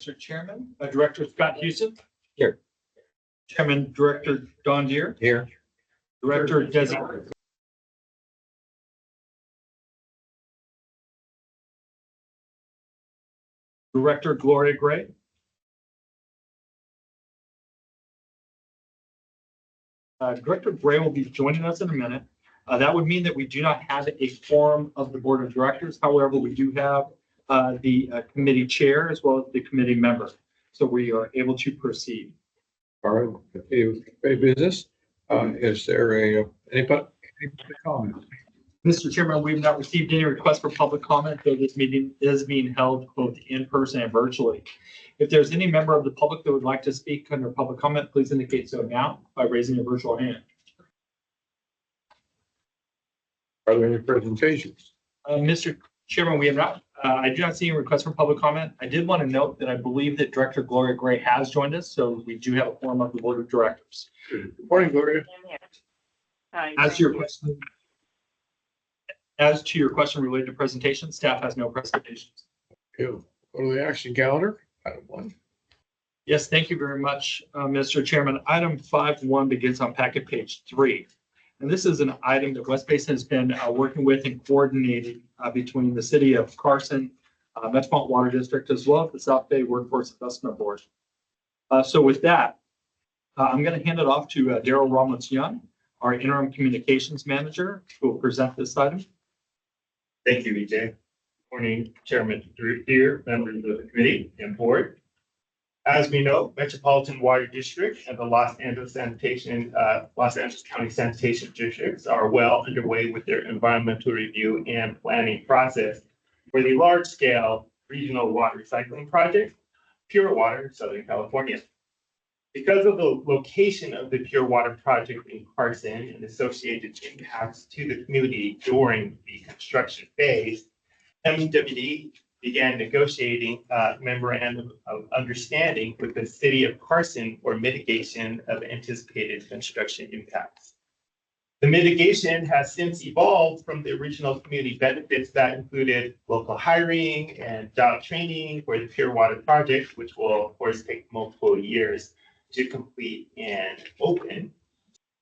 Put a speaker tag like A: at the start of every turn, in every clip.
A: Mr. Chairman, Director Scott Houston.
B: Here.
A: Chairman, Director Don Deere.
B: Here.
A: Director Desi. Director Gloria Gray. Director Gray will be joining us in a minute. That would mean that we do not have a quorum of the board of directors. However, we do have the committee chair as well as the committee member. So we are able to proceed.
B: All right, any business? Is there any public comment?
A: Mr. Chairman, we've not received any requests for public comment, though this meeting is being held both in person and virtually. If there's any member of the public that would like to speak under public comment, please indicate so now by raising your virtual hand.
B: Are there any presentations?
A: Mr. Chairman, we have not. I do not see any requests for public comment. I did want to note that I believe that Director Gloria Gray has joined us, so we do have a quorum of the board of directors.
B: Good morning, Gloria.
A: As to your question related to presentation, staff has no presentations.
B: Go to the action calendar. Item 1.
A: Yes, thank you very much, Mr. Chairman. Item 5.1 begins on packet page 3. And this is an item that West Basin has been working with and coordinating between the city of Carson, Metropolitan Water District, as well as the South Bay Workforce Investment Board. So with that, I'm going to hand it off to Daryl Ramos-Young, our interim communications manager, who will present this item.
C: Thank you, EJ. Morning, Chairman Deere, members of the committee and board. As we know, Metropolitan Water District and the Los Angeles County Sanitation Districts are well underway with their environmental review and planning process for the large-scale regional water recycling project, Pure Water, Southern California. Because of the location of the Pure Water project in Carson and associated impacts to the community during the construction phase, MWD began negotiating a memorandum of understanding with the city of Carson for mitigation of anticipated construction impacts. The mitigation has since evolved from the original community benefits that included local hiring and job training for the Pure Water project, which will of course take multiple years to complete and open,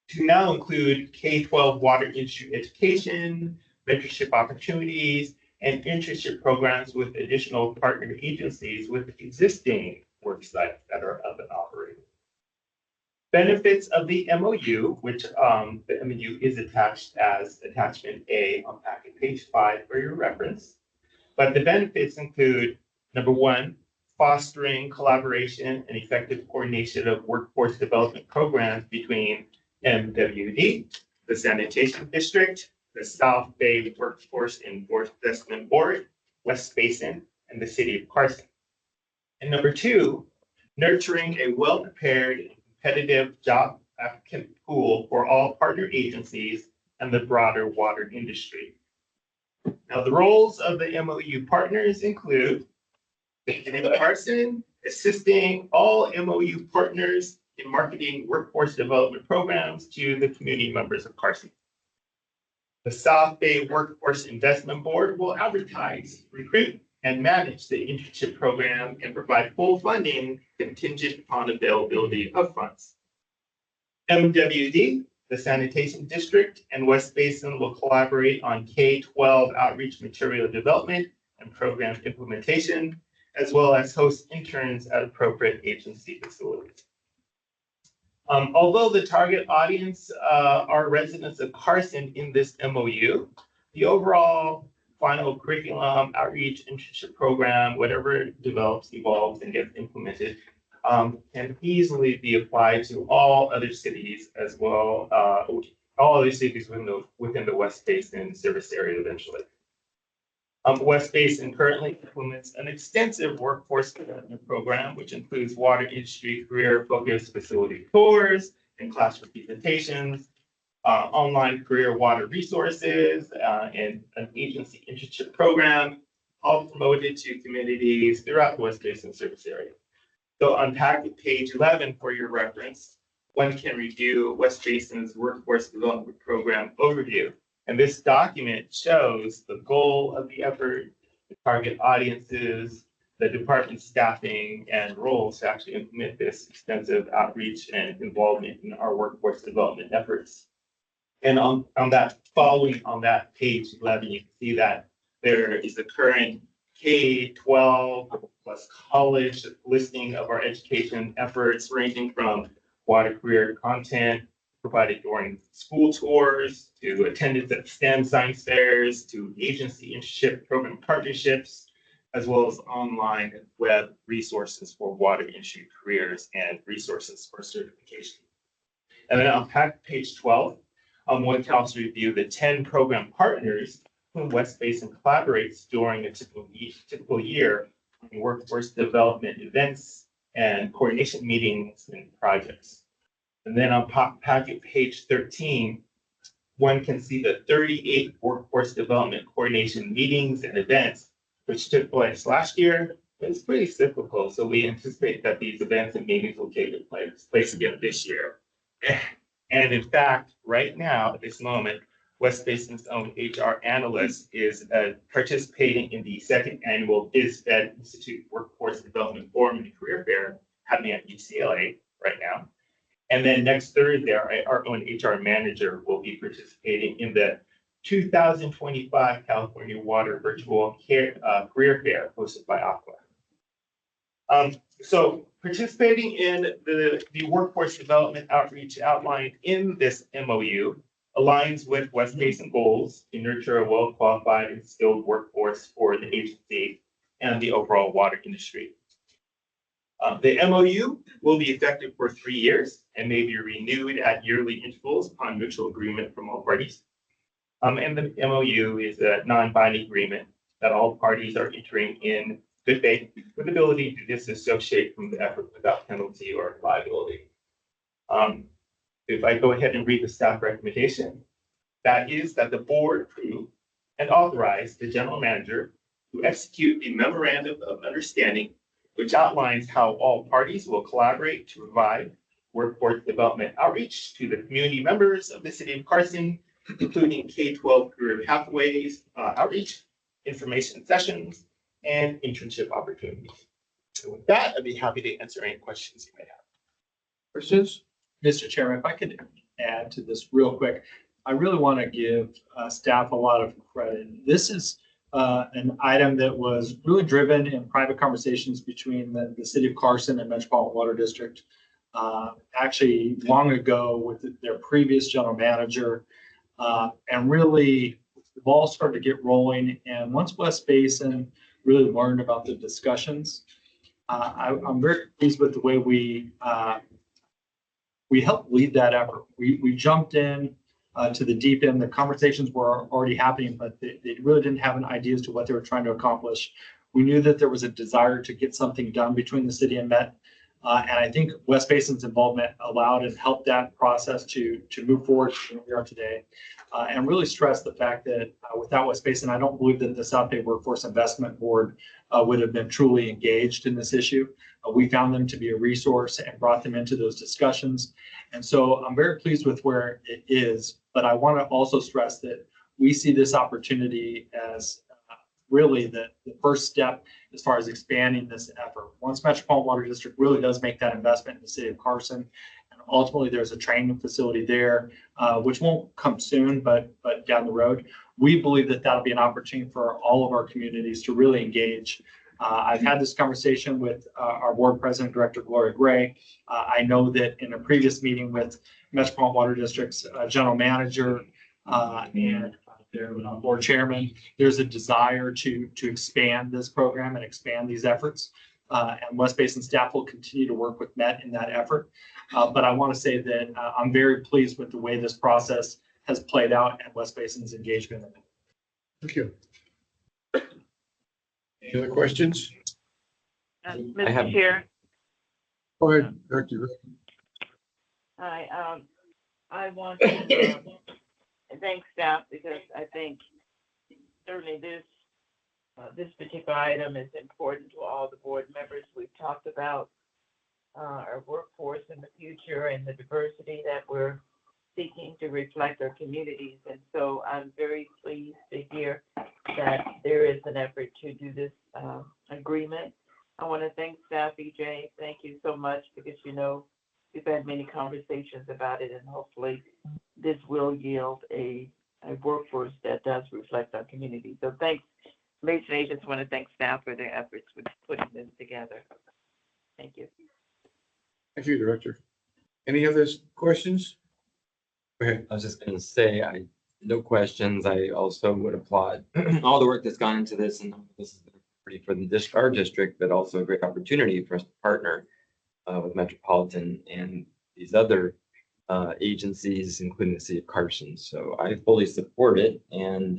C: to now include K-12 water industry education, mentorship opportunities, and internship programs with additional partner agencies with existing work sites that are up and operating. Benefits of the MOU, which the MOU is attached as attachment A on packet page 5 for your reference. But the benefits include, number 1, fostering collaboration and effective coordination of workforce development programs between MWD, the Sanitation District, the South Bay Workforce Investment Board, West Basin, and the city of Carson. And number 2, nurturing a well-prepared and competitive job applicant pool for all partner agencies and the broader water industry. Now, the roles of the MOU partners include the city of Carson, assisting all MOU partners in marketing workforce development programs to the community members of Carson. The South Bay Workforce Investment Board will advertise, recruit, and manage the internship program and provide full funding contingent upon availability of funds. MWD, the Sanitation District, and West Basin will collaborate on K-12 outreach material development and program implementation, as well as host interns at appropriate agency facilities. Although the target audience are residents of Carson in this MOU, the overall final curriculum, outreach, internship program, whatever it develops, evolves, and gets implemented, can easily be applied to all other cities as well, all other cities within the West Basin service area eventually. West Basin currently implements an extensive workforce development program, which includes water industry career-focused facility tours and classroom presentations, online career water resources, and an agency internship program, all promoted to communities throughout the West Basin service area. So on packet page 11 for your reference, one can review West Basin's workforce development program overview. And this document shows the goal of the effort, the target audiences, the department's staffing and roles to actually implement this extensive outreach and involvement in our workforce development efforts. And on that, following on that page 11, you can see that there is a current K-12 plus college listing of our education efforts ranging from water career content provided during school tours to attendance at STEM science fairs to agency internship program partnerships, as well as online and web resources for water industry careers and resources for certification. And then on page 12, one can also review the 10 program partners whom West Basin collaborates during a typical year on workforce development events and coordination meetings and projects. And then on packet page 13, one can see the 38 workforce development coordination meetings and events which took place last year. It's pretty cyclical, so we anticipate that these events and meetings will take place again this year. And in fact, right now, at this moment, West Basin's own HR analyst is participating in the second annual BizFed Institute Workforce Development Forum and Career Fair happening at UCLA right now. And then next Thursday, our own HR manager will be participating in the 2025 California Water Virtual Career Fair hosted by Aqua. So participating in the workforce development outreach outlined in this MOU aligns with West Basin goals to nurture a well-qualified and skilled workforce for the agency and the overall water industry. The MOU will be effective for 3 years and may be renewed at yearly intervals upon mutual agreement from all parties. And the MOU is a non-binding agreement that all parties are entering in good faith with ability to disassociate from the effort without penalty or liability. If I go ahead and read the staff recommendation, that is that the board approve and authorize the general manager to execute a memorandum of understanding, which outlines how all parties will collaborate to provide workforce development outreach to the community members of the city of Carson, including K-12 career pathways, outreach, information sessions, and internship opportunities. So with that, I'd be happy to answer any questions you may have.
B: Questions?
A: Mr. Chairman, if I could add to this real quick, I really want to give staff a lot of credit. This is an item that was really driven in private conversations between the city of Carson and Metropolitan Water District. Actually, long ago with their previous general manager, and really the ball started to get rolling. And once West Basin really learned about the discussions, I'm very pleased with the way we helped lead that effort. We jumped in to the deep end. The conversations were already happening, but they really didn't have an idea as to what they were trying to accomplish. We knew that there was a desire to get something done between the city and Met. And I think West Basin's involvement allowed and helped that process to move forward to where we are today. And really stress the fact that without West Basin, I don't believe that the South Bay Workforce Investment Board would have been truly engaged in this issue. We found them to be a resource and brought them into those discussions. And so I'm very pleased with where it is, but I want to also stress that we see this opportunity as really the first step as far as expanding this effort. Once Metropolitan Water District really does make that investment in the city of Carson, and ultimately there's a training facility there, which won't come soon, but down the road, we believe that that'll be an opportunity for all of our communities to really engage. I've had this conversation with our board president, Director Gloria Gray. I know that in a previous meeting with Metropolitan Water District's general manager and their board chairman, there's a desire to expand this program and expand these efforts. And West Basin staff will continue to work with Met in that effort. But I want to say that I'm very pleased with the way this process has played out and West Basin's engagement in it.
B: Thank you. Any other questions?
D: Mr. Chair,
B: Go ahead, Director Gray.
D: I want to thank staff because I think certainly this particular item is important to all the board members. We've talked about our workforce in the future and the diversity that we're seeking to reflect our communities. And so I'm very pleased to hear that there is an effort to do this agreement. I want to thank staff, EJ. Thank you so much because, we've had many conversations about it and hopefully this will yield a workforce that does reflect our community. So thanks, Mason. I just want to thank staff for their efforts with putting this together. Thank you.
B: Thank you, Director. Any other questions? Go ahead.
E: I was just gonna say, no questions. I also would applaud all the work that's gone into this, and this is pretty for our district, but also a great opportunity for us to partner with Metropolitan and these other agencies, including the city of Carson. So I fully support it, and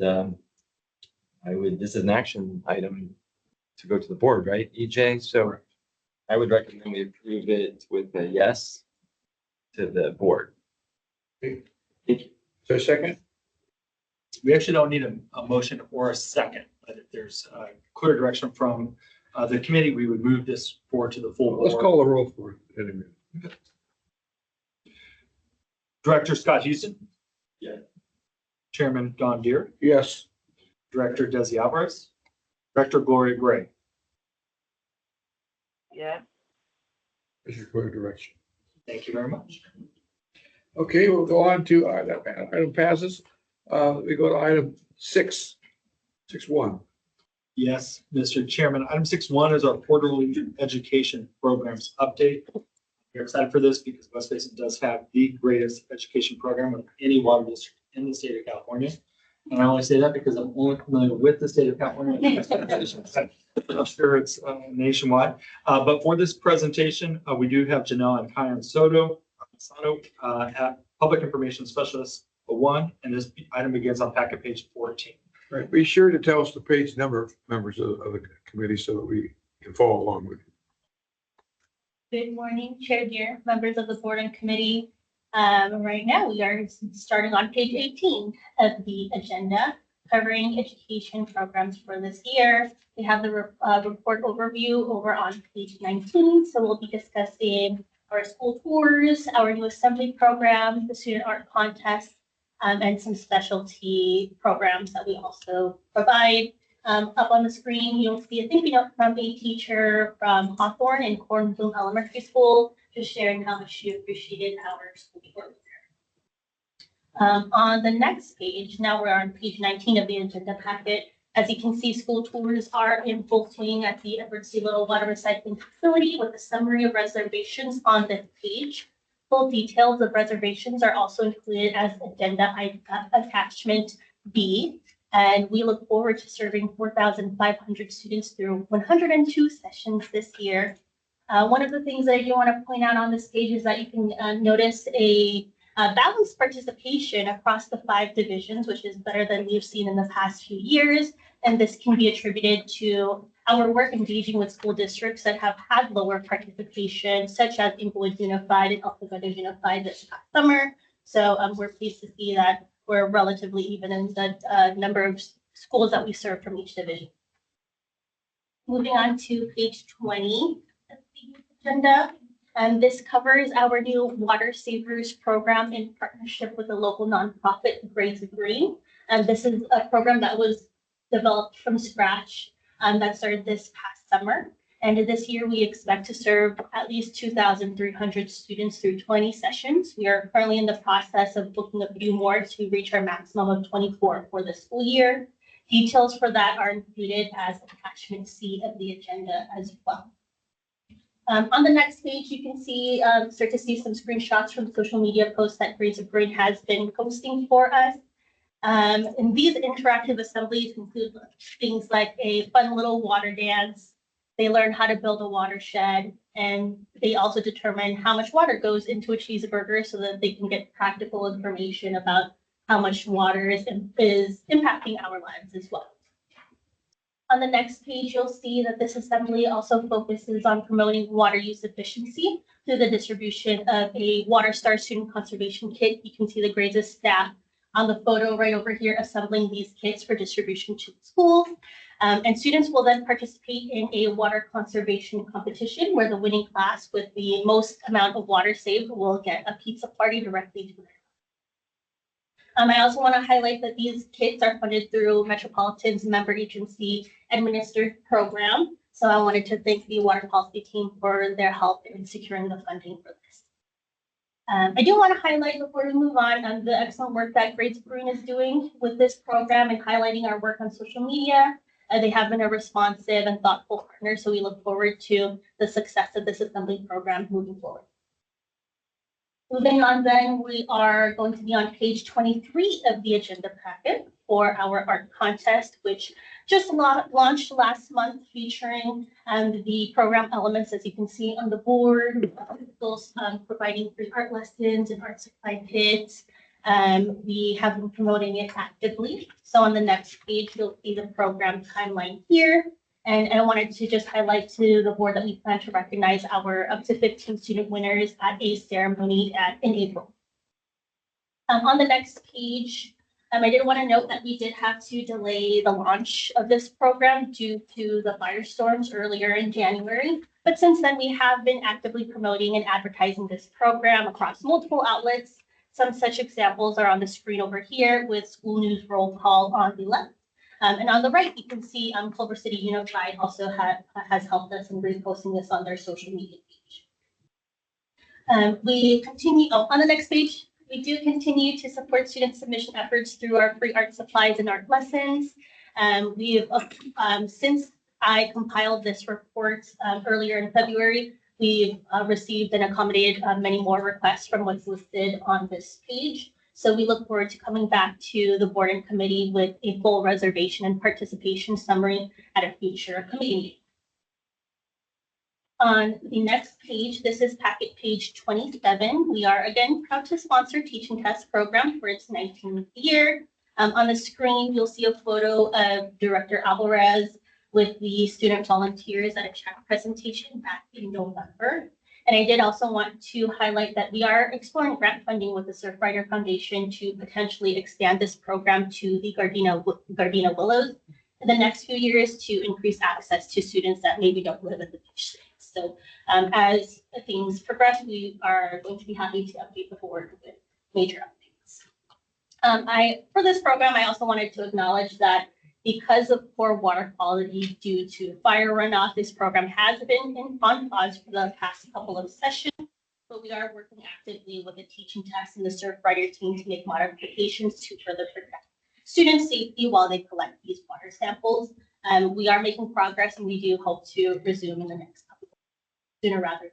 E: this is an action item to go to the board, right, EJ? So I would recommend we approve it with a yes to the board.
B: Okay.
E: Thank you.
B: So second?
A: We actually don't need a motion or a second, but if there's clear direction from the committee, we would move this forward to the full
B: Let's
A: board.
B: call the roll for it in a minute.
A: Director Scott Houston.
E: Yeah.
A: Chairman Don Deere.
B: Yes.
A: Director Desi Alvarez. Director Gloria Gray.
D: Yes.
B: This is clear direction.
A: Thank you very much.
B: Okay, we'll go on to item passes. We go to item 6.1.
A: Yes, Mr. Chairman. Item 6.1 is our quarterly education programs update. We're excited for this because West Basin does have the greatest education program of any water district in the state of California. And I only say that because I'm only familiar with the state of California. I'm sure it's nationwide. But for this presentation, we do have Janelle and Kyan Soto, Public Information Specialist 1, and this item begins on packet page 14.
B: Right, be sure to tell us the page number, members of the committee, so that we can follow along with you.
F: Good morning, Chair Deere, members of the board and committee. Right now, we are starting on page 18 of the agenda, covering education programs for this year. We have the report overview over on page 19. So we'll be discussing our school tours, our new assembly program, the student art contest, and some specialty programs that we also provide. Up on the screen, you'll see a thank you note from a teacher from Hawthorne and Cornbloom Elementary School, just sharing how much she appreciated our school work. On the next page, now we're on page 19 of the agenda packet. As you can see, school tours are in full swing at the Edward C. Little Water Recycling Facility with a summary of reservations on this page. Full details of reservations are also included as agenda attachment B. And we look forward to serving 4,500 students through 102 sessions this year. One of the things that I do want to point out on this page is that you can notice a balanced participation across the 5 divisions, which is better than we've seen in the past few years. And this can be attributed to our work engaging with school districts that have had lower participation, such as Inglewood Unified and Elko Brothers Unified this past summer. So we're pleased to see that we're relatively even in the number of schools that we serve from each division. Moving on to page 20 of the agenda. And this covers our new Water Savers program in partnership with a local nonprofit, Grades Green. And this is a program that was developed from scratch that started this past summer. And this year we expect to serve at least 2,300 students through 20 sessions. We are currently in the process of booking a few more to reach our maximum of 24 for the school year. Details for that are included as attachment C of the agenda as well. On the next page, you can see, start to see some screenshots from social media posts that Grades of Green has been posting for us. And these interactive assemblies include things like a fun little water dance. They learn how to build a watershed, and they also determine how much water goes into a cheeseburger so that they can get practical information about how much water is impacting our lives as well. On the next page, you'll see that this assembly also focuses on promoting water use efficiency through the distribution of a Water Star student conservation kit. You can see the Grades' staff on the photo right over here assembling these kits for distribution to the schools. And students will then participate in a water conservation competition where the winning class with the most amount of water saved will get a pizza party directly to them. I also want to highlight that these kits are funded through Metropolitan's member agency administered program. So I wanted to thank the water policy team for their help in securing the funding for this. I do want to highlight before we move on, the excellent work that Grades Brewing is doing with this program and highlighting our work on social media. They have been a responsive and thoughtful partner, so we look forward to the success of this assembly program moving forward. Moving on then, we are going to be on page 23 of the agenda packet for our art contest, which just launched last month, featuring the program elements, as you can see on the board, providing free art lessons and art supply kits. We have been promoting it actively. So on the next page, you'll see the program timeline here. And I wanted to just highlight to the board that we plan to recognize our up to 15 student winners at a ceremony in April. On the next page, I did want to note that we did have to delay the launch of this program due to the firestorms earlier in January. But since then, we have been actively promoting and advertising this program across multiple outlets. Some such examples are on the screen over here with School News Roll Call on the left. And on the right, you can see Culver City Unified also has helped us in reposting this on their social media page. We continue, on the next page, we do continue to support student submission efforts through our free art supplies and art lessons. Since I compiled this report earlier in February, we've received and accommodated many more requests from what's listed on this page. So we look forward to coming back to the board and committee with a full reservation and participation summary at a future committee meeting. On the next page, this is packet page 27. We are again proud to sponsor Teaching Test program for its 19th year. On the screen, you'll see a photo of Director Alvarez with the student volunteers at a chat presentation back in November. And I did also want to highlight that we are exploring grant funding with the Surfrider Foundation to potentially expand this program to the Gardena Willows in the next few years to increase access to students that maybe don't live at the beach states. So as things progress, we are going to be happy to update the board with major updates. For this program, I also wanted to acknowledge that because of poor water quality due to fire runoff, this program has been on pause for the past couple of sessions, but we are working actively with the Teaching Test and the Surfrider team to make modifications to further protect student safety while they collect these water samples. We are making progress, and we do hope to resume in the next couple of weeks, sooner rather than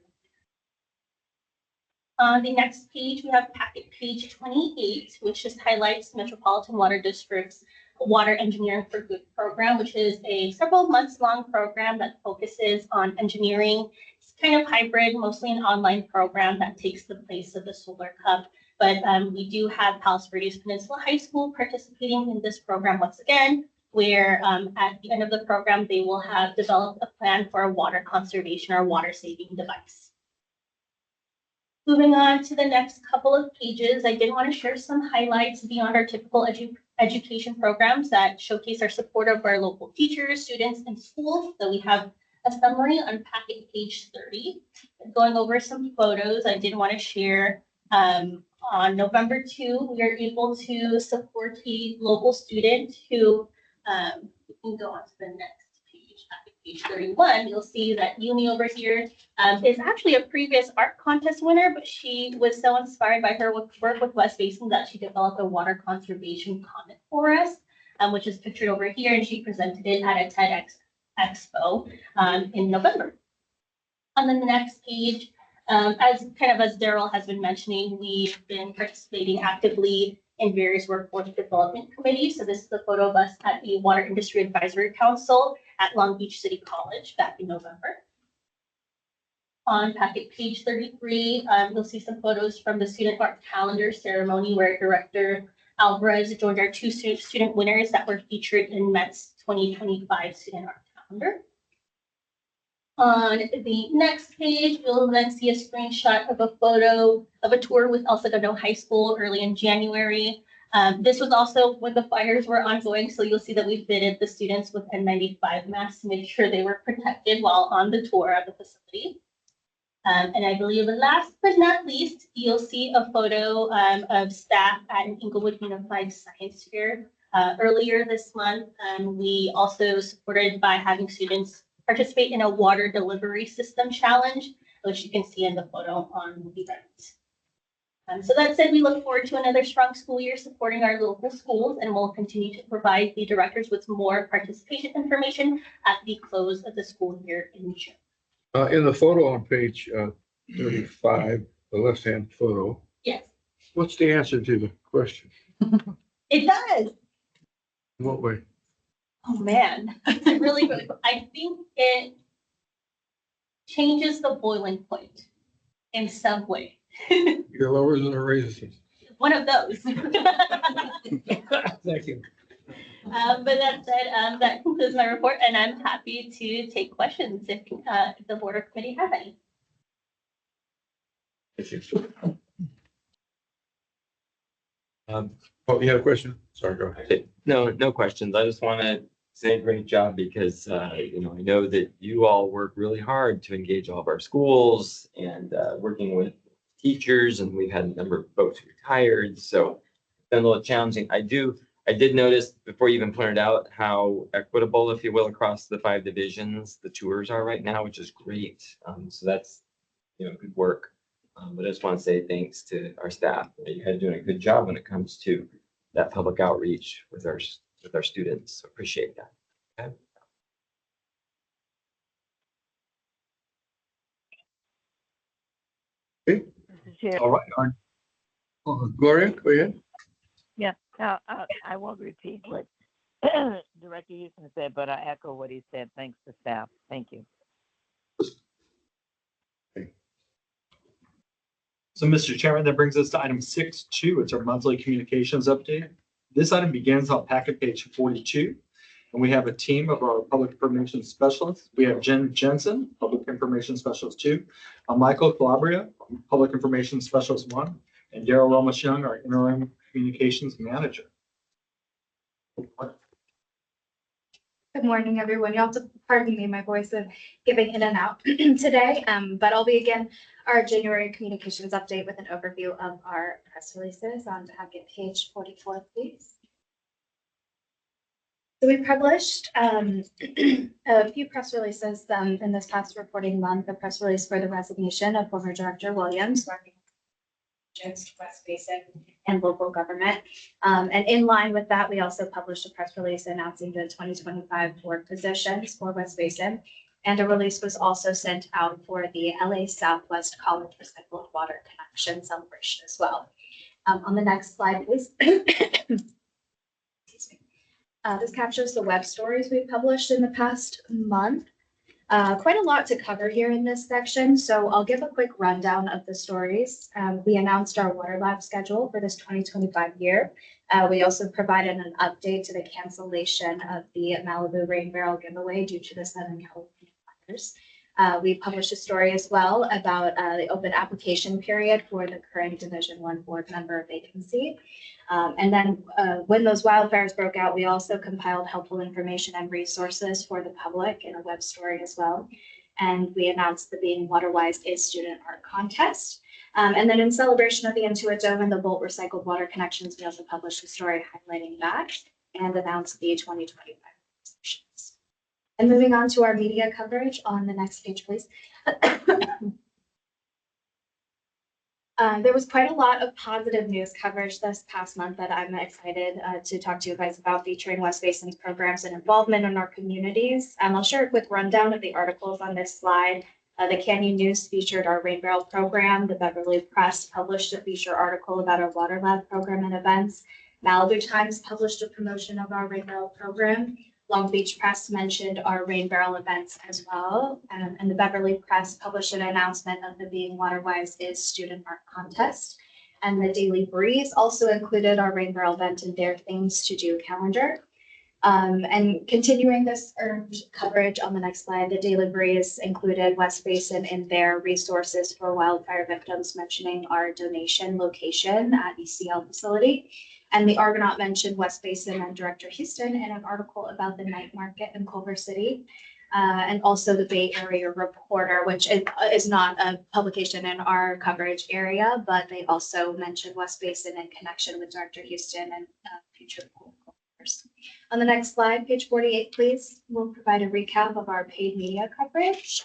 F: later. On the next page, we have packet page 28, which just highlights Metropolitan Water District's Water Engineering for Good program, which is a several months long program that focuses on engineering. It's kind of hybrid, mostly an online program that takes the place of the Solar Cup. But we do have Palos Verdes Peninsula High School participating in this program once again, where at the end of the program, they will have developed a plan for a water conservation or water saving device. Moving on to the next couple of pages, I did want to share some highlights beyond our typical education programs that showcase our support of our local teachers, students, and schools. So we have a summary on packet page 30. Going over some photos, I did want to share on November 2, we are able to support a local student who, we can go on to the next page, packet page 31. You'll see that Yumi over here is actually a previous art contest winner, but she was so inspired by her work with West Basin that she developed a water conservation comic for us, which is pictured over here, and she presented it at a TEDx Expo in November. On the next page, as Daryl has been mentioning, we've been participating actively in various workforce development committees. So this is a photo of us at the Water Industry Advisory Council at Long Beach City College back in November. On packet page 33, you'll see some photos from the Student Art Calendar ceremony where Director Alvarez joined our two student winners that were featured in Met's 2025 Student Art Calendar. On the next page, you'll then see a screenshot of a photo of a tour with El Segundo High School early in January. This was also when the fires were ongoing, so you'll see that we fitted the students with N95 masks to make sure they were protected while on the tour of the facility. And I believe last but not least, you'll see a photo of staff at an Inglewood Unified Science Fair earlier this month. We also supported by having students participate in a water delivery system challenge, which you can see in the photo on the right. So that said, we look forward to another strong school year supporting our local schools, and we'll continue to provide the directors with more participation information at the close of the school year in June.
B: In the photo on page 35, the left-hand photo,
F: Yes,
B: what's the answer to the question?
F: it does.
B: In what way?
F: Oh, man. Really, really, I think it changes the boiling point in some way.
B: Your lowers and raises.
F: One of those.
B: Thank you.
F: But that said, that concludes my report, and I'm happy to take questions if the board or committee have any.
B: Oh, you had a question? Sorry, go ahead.
E: No questions. I just want to say great job because, I know that you all work really hard to engage all of our schools and working with teachers, and we've had a number of folks who retired, so it's been a little challenging. I did notice before you even pointed out how equitable, if you will, across the 5 divisions, the tours are right now, which is great. So that's, good work. But I just want to say thanks to our staff. You guys are doing a good job when it comes to that public outreach with our students. So appreciate that. Okay.
D: Mr. Chair,
A: All right,
B: Gloria, go ahead.
D: I won't repeat what Director Houston said, but I echo what he said. Thanks to staff. Thank you.
A: so Mr. Chairman, that brings us to item 6.2. It's our monthly communications update. This item begins on packet page 42. And we have a team of our public information specialists. We have Jen Jensen, Public Information Specialist 2, Michael Calabria, Public Information Specialist 1, and Daryl Romas Young, our Interim Communications Manager.
G: Good morning, everyone. You'll have to pardon me, my voice is giving in and out today, but I'll begin our January communications update with an overview of our press releases on packet page 44, please. So we published a few press releases in this past reporting month. A press release for the resignation of former Director Williams, West Basin, and local government. And in line with that, we also published a press release announcing the 2025 board positions for West Basin. And a release was also sent out for the LA Southwest College Recycled Water Connection celebration as well. On the next slide, please. This captures the web stories we published in the past month. Quite a lot to cover here in this section, so I'll give a quick rundown of the stories. We announced our water lab schedule for this 2025 year. We also provided an update to the cancellation of the Malibu Rain Barrel giveaway due to the Southern California fires. We published a story as well about the open application period for the current Division 1 board member vacancy. And then when those wildfires broke out, we also compiled helpful information and resources for the public in a web story as well. And we announced the Being Waterwise is Student Art Contest. And then in celebration of the Intuit Dome and the Volt Recycled Water Connections, we also published a story highlighting that and announced the 2025 positions. And moving on to our media coverage on the next page, please. There was quite a lot of positive news coverage this past month that I'm excited to talk to you guys about, featuring West Basin's programs and involvement in our communities. I'll share a quick rundown of the articles on this slide. The Canyon News featured our Rain Barrel program. The Beverly Press published a feature article about our Water Lab program and events. Malibu Times published a promotion of our Rain Barrel program. Long Beach Press mentioned our Rain Barrel events as well. And the Beverly Press published an announcement of the Being Waterwise is Student Art Contest. And the Daily Breeze also included our Rain Barrel event and their things to do calendar. And continuing this earned coverage on the next slide, the Daily Breeze included West Basin in their resources for wildfire victims, mentioning our donation location at ECL facility. And the Argonaut mentioned West Basin and Director Houston in an article about the night market in Culver City. And also the Bay Area Reporter, which is not a publication in our coverage area, but they also mentioned West Basin in connection with Director Houston and future political On the next slide, page 48, please, we'll provide a recap of our paid media coverage.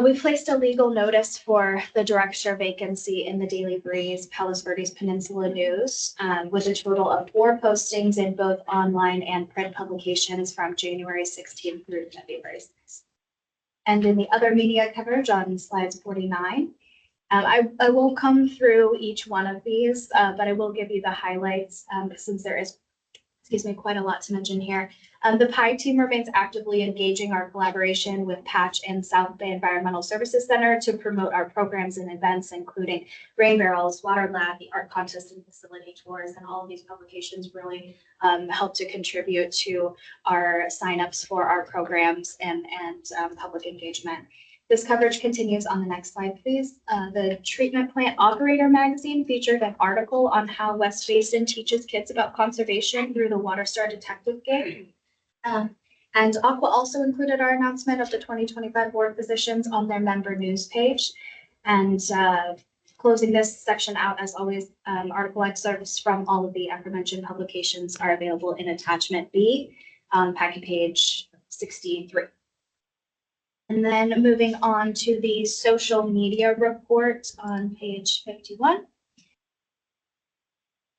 G: We placed a legal notice for the director vacancy in the Daily Breeze, Palos Verdes Peninsula News, with a total of 4 postings in both online and print publications from January 16th through February 6th. And in the other media coverage on slides 49, I won't come through each one of these, but I will give you the highlights since there is, quite a lot to mention here. The PI team remains actively engaging our collaboration with Patch and South Bay Environmental Services Center to promote our programs and events, including Rain Barrels, Water Lab, the art contest and facility tours, and all of these publications really help to contribute to our signups for our programs and public engagement. This coverage continues on the next slide, please. The Treatment Plant Operator magazine featured an article on how West Basin teaches kids about conservation through the WaterStar Detective Game. And Aqua also included our announcement of the 2025 board positions on their member news page. And closing this section out, as always, article excerpts from all of the aforementioned publications are available in attachment B, packet page 63. And then moving on to the social media report on page 51.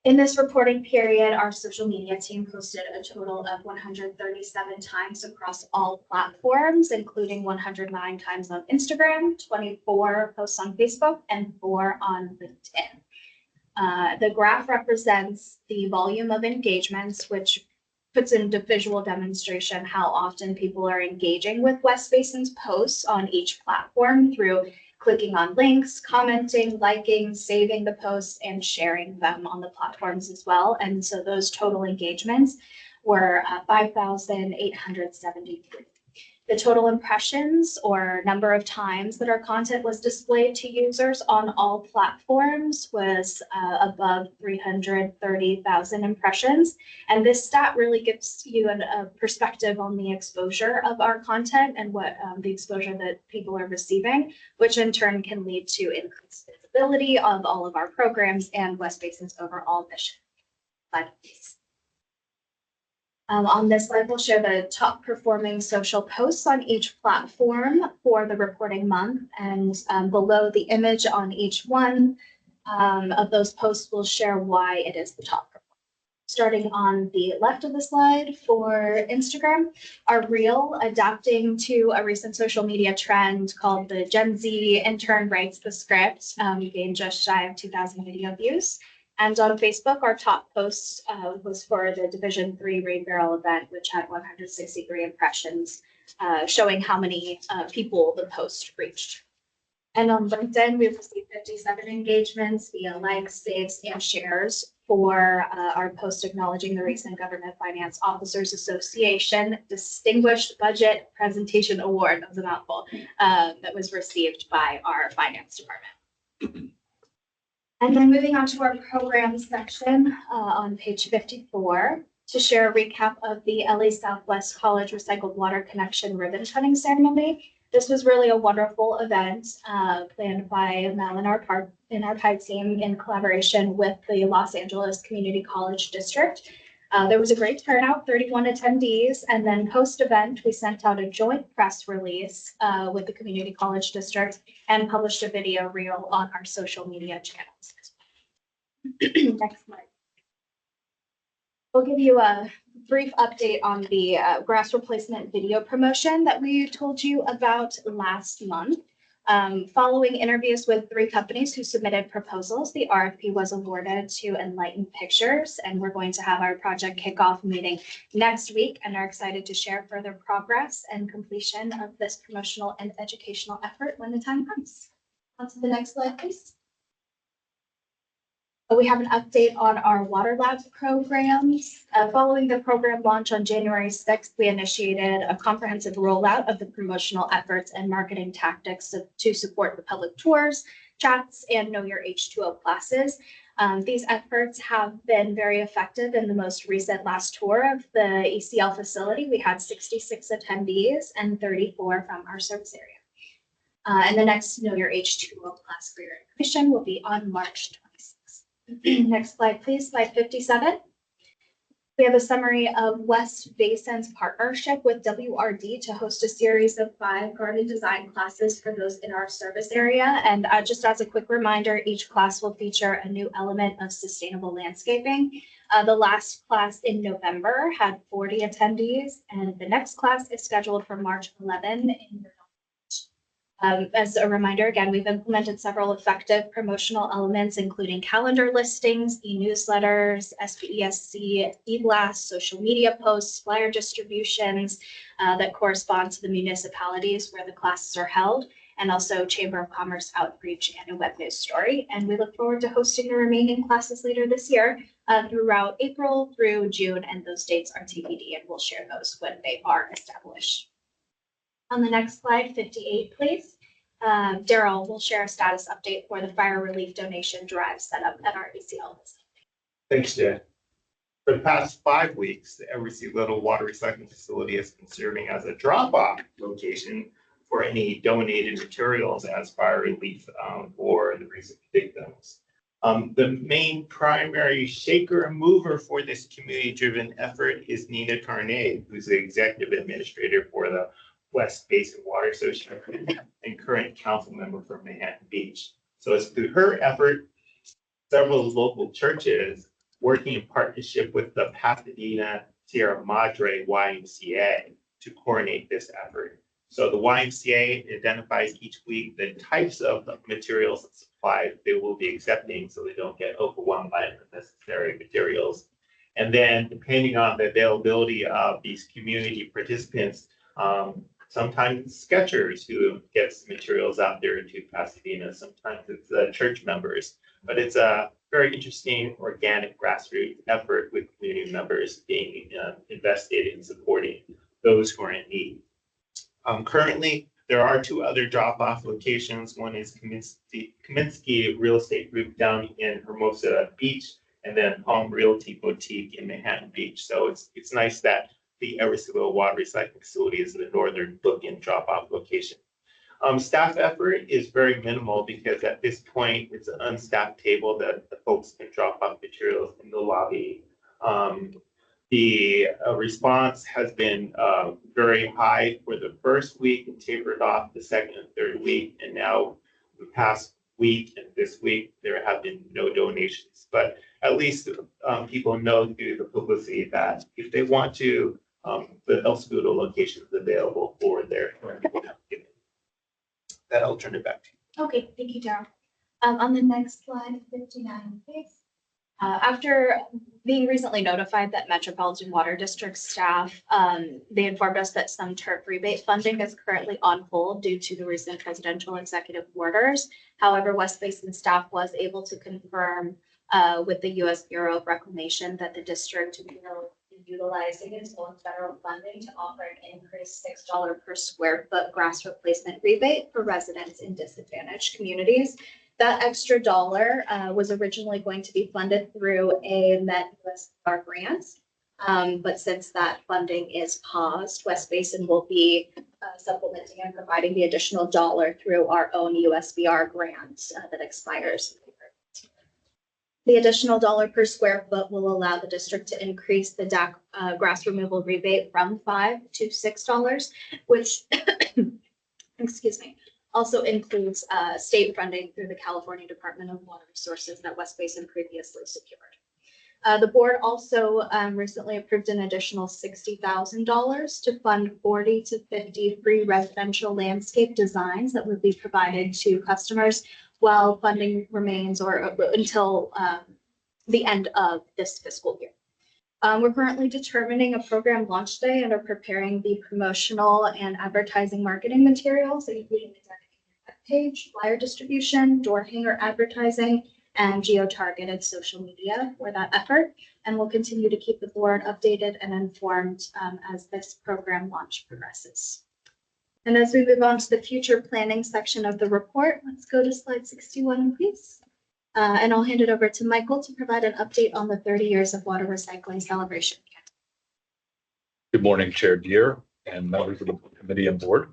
G: In this reporting period, our social media team posted a total of 137 times across all platforms, including 109 times on Instagram, 24 posts on Facebook, and 4 on LinkedIn. The graph represents the volume of engagements, which puts into visual demonstration how often people are engaging with West Basin's posts on each platform through clicking on links, commenting, liking, saving the posts, and sharing them on the platforms as well. And so those total engagements were 5,873. The total impressions or number of times that our content was displayed to users on all platforms was above 330,000 impressions. And this stat really gives you a perspective on the exposure of our content and what the exposure that people are receiving, which in turn can lead to increased visibility of all of our programs and West Basin's overall mission. Slide, please. On this slide, we'll show the top performing social posts on each platform for the reporting month. And below the image on each one of those posts will share why it is the top performer. Starting on the left of the slide for Instagram, our reel adapting to a recent social media trend called the Gen Z intern writes the script gained just shy of 2,000 video views. And on Facebook, our top post was for the Division III Rain Barrel event, which had 163 impressions, showing how many people the post reached. And on LinkedIn, we've received 57 engagements via likes, saves, and shares for our post acknowledging the recent Government Finance Officers Association Distinguished Budget Presentation Award. That was a mouthful, that was received by our finance department. And then moving on to our programs section on page 54 to share a recap of the LA Southwest College Recycled Water Connection ribbon cutting ceremony. This was really a wonderful event planned by Mel and our PI team in collaboration with the Los Angeles Community College District. There was a great turnout, 31 attendees, and then post-event, we sent out a joint press release with the Community College District and published a video reel on our social media channels. Next slide. We'll give you a brief update on the grass replacement video promotion that we told you about last month. Following interviews with 3 companies who submitted proposals, the RFP was awarded to Enlighten Pictures, and we're going to have our project kickoff meeting next week and are excited to share further progress and completion of this promotional and educational effort when the time comes. On to the next slide, please. We have an update on our Water Lab programs. Following the program launch on January 6th, we initiated a comprehensive rollout of the promotional efforts and marketing tactics to support the public tours, chats, and Know Your H2O classes. These efforts have been very effective. In the most recent last tour of the ECL facility, we had 66 attendees and 34 from our service area. And the next Know Your H2O class for your information will be on March 26th. Next slide, please, slide 57. We have a summary of West Basin's partnership with WRD to host a series of 5 garden design classes for those in our service area. And just as a quick reminder, each class will feature a new element of sustainable landscaping. The last class in November had 40 attendees, and the next class is scheduled for March 11 in as a reminder, again, we've implemented several effective promotional elements, including calendar listings, e-newsletters, SPESC, e-blasts, social media posts, flyer distributions that correspond to the municipalities where the classes are held, and also Chamber of Commerce outreach and a web news story. And we look forward to hosting the remaining classes later this year throughout April through June, and those dates are TBD, and we'll share those when they are established. On the next slide, 58, please. Daryl will share a status update for the fire relief donation drive set up at our ACL.
C: Thanks, Jen. For the past 5 weeks, the Eversea Little Water Recycling Facility has been serving as a drop-off location for any donated materials as fire relief for the recent victims. The main primary shaker and mover for this community-driven effort is Nina Tarnay, who's the executive administrator for the West Basin Water Association and current council member for Manhattan Beach. So it's through her effort, several local churches working in partnership with the Pasadena Sierra Madre YMCA to coordinate this effort. So the YMCA identifies each week the types of materials and supplies they will be accepting so they don't get overwhelmed by unnecessary materials. And then depending on the availability of these community participants, sometimes it's Skechers who gets materials out there to Pasadena. Sometimes it's church members, but it's a very interesting organic grassroots effort with community members being invested in supporting those who are in need. Currently, there are 2 other drop-off locations. One is Kaminsky Real Estate Group down in Hermosa Beach, and then Palm Realty Boutique in Manhattan Beach. So it's nice that the Eversea Little Water Recycling Facility is the northern bookend drop-off location. Staff effort is very minimal because at this point it's an unstaffed table that the folks can drop off materials in the lobby. The response has been very high for the first week and tapered off the second and third week. And now the past week and this week, there have been no donations. But at least people know through the publicity that if they want to, the El Segundo location is available for their. That I'll turn it back to you.
G: Okay, thank you, Daryl. On the next slide, 59, please. After being recently notified that Metropolitan Water District staff, they informed us that some TURF rebate funding is currently on hold due to the recent presidential executive orders. However, West Basin staff was able to confirm with the U.S. Bureau of Reclamation that the district will be utilizing its own federal funding to offer an increased $6 per square foot grass replacement rebate for residents in disadvantaged communities. That extra dollar was originally going to be funded through a Met USBR grant. But since that funding is paused, West Basin will be supplementing and providing the additional dollar through our own USBR grant that expires. The additional dollar per square foot will allow the district to increase the DAC grass removal rebate from $5 to $6, which, excuse me, also includes state funding through the California Department of Water Resources that West Basin previously secured. The board also recently approved an additional $60,000 to fund 40 to 50 free residential landscape designs that would be provided to customers while funding remains or until the end of this fiscal year. We're currently determining a program launch day and are preparing the promotional and advertising marketing materials, including the dedicated web page, flyer distribution, door hanger advertising, and geo-targeted social media for that effort. And we'll continue to keep the board updated and informed as this program launch progresses. And as we move on to the future planning section of the report, let's go to slide 61, please. And I'll hand it over to Michael to provide an update on the 30 years of water recycling celebration.
H: Good morning, Chair Deere and members of the committee and board.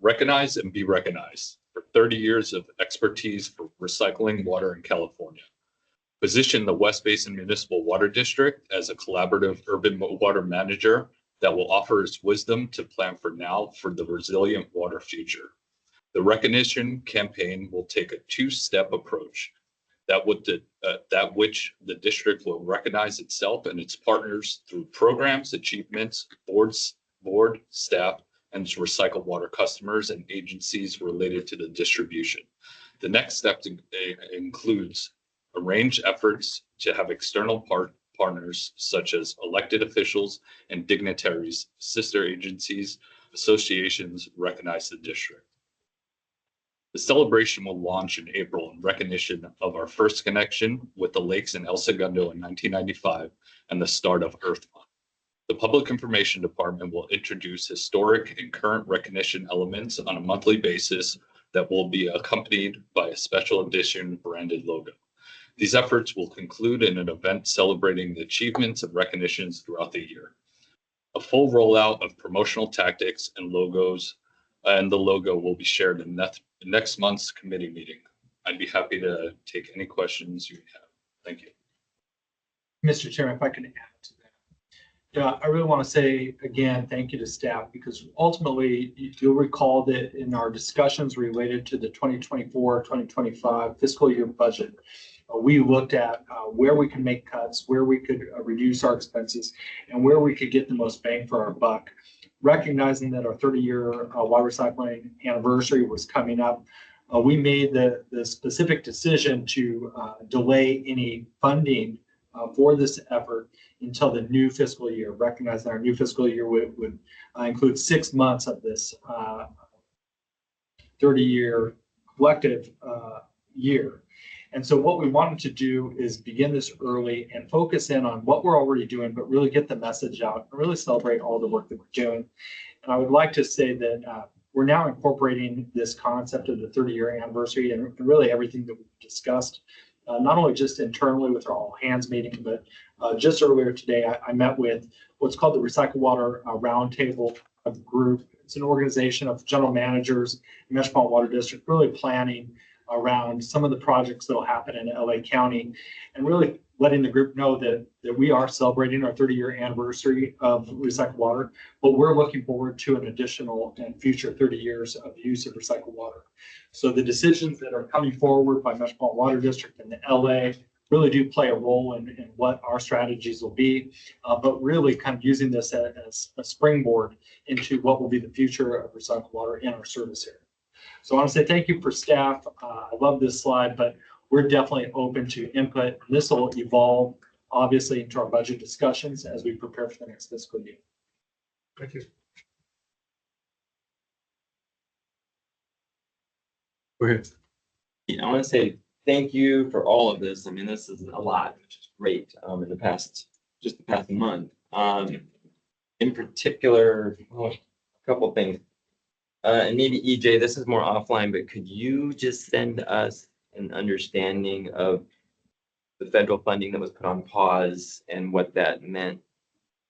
H: Recognize and be recognized for 30 years of expertise for recycling water in California. Position the West Basin Municipal Water District as a collaborative urban water manager that will offer its wisdom to plan for now for the resilient water future. The recognition campaign will take a two-step approach that which the district will recognize itself and its partners through programs, achievements, board, staff, and recycled water customers and agencies related to the distribution. The next step includes arrange efforts to have external partners such as elected officials and dignitaries, sister agencies, associations recognize the district. The celebration will launch in April in recognition of our first connection with the lakes in El Segundo in 1995 and the start of Earth Month. The Public Information Department will introduce historic and current recognition elements on a monthly basis that will be accompanied by a special edition branded logo. These efforts will conclude in an event celebrating the achievements and recognitions throughout the year. A full rollout of promotional tactics and logos and the logo will be shared in next month's committee meeting. I'd be happy to take any questions you have. Thank you.
A: Mr. Chairman, if I can add to that. Yeah, I really want to say again, thank you to staff, because ultimately you'll recall that in our discussions related to the 2024-2025 fiscal year budget, we looked at where we can make cuts, where we could reduce our expenses, and where we could get the most bang for our buck. Recognizing that our 30-year water recycling anniversary was coming up, we made the specific decision to delay any funding for this effort until the new fiscal year, recognizing our new fiscal year would include 6 months of this 30-year collective year. And so what we wanted to do is begin this early and focus in on what we're already doing, but really get the message out and really celebrate all the work that we're doing. And I would like to say that we're now incorporating this concept of the 30-year anniversary and really everything that we've discussed, not only just internally with our all hands meeting, but just earlier today, I met with what's called the Recycle Water Roundtable group. It's an organization of general managers in Metropolitan Water District, really planning around some of the projects that will happen in LA County, and really letting the group know that we are celebrating our 30-year anniversary of recycled water, but we're looking forward to an additional and future 30 years of use of recycled water. So the decisions that are coming forward by Metropolitan Water District and the LA really do play a role in what our strategies will be, but really kind of using this as a springboard into what will be the future of recycled water in our service area. So I want to say thank you for staff. I love this slide, but we're definitely open to input. This will evolve, obviously, into our budget discussions as we prepare for the next fiscal year.
B: Thank you. Go ahead.
E: I want to say thank you for all of this. I mean, this is a lot, which is great in the past month. In particular, a couple of things. And maybe EJ, this is more offline, but could you just send us an understanding of the federal funding that was put on pause and what that meant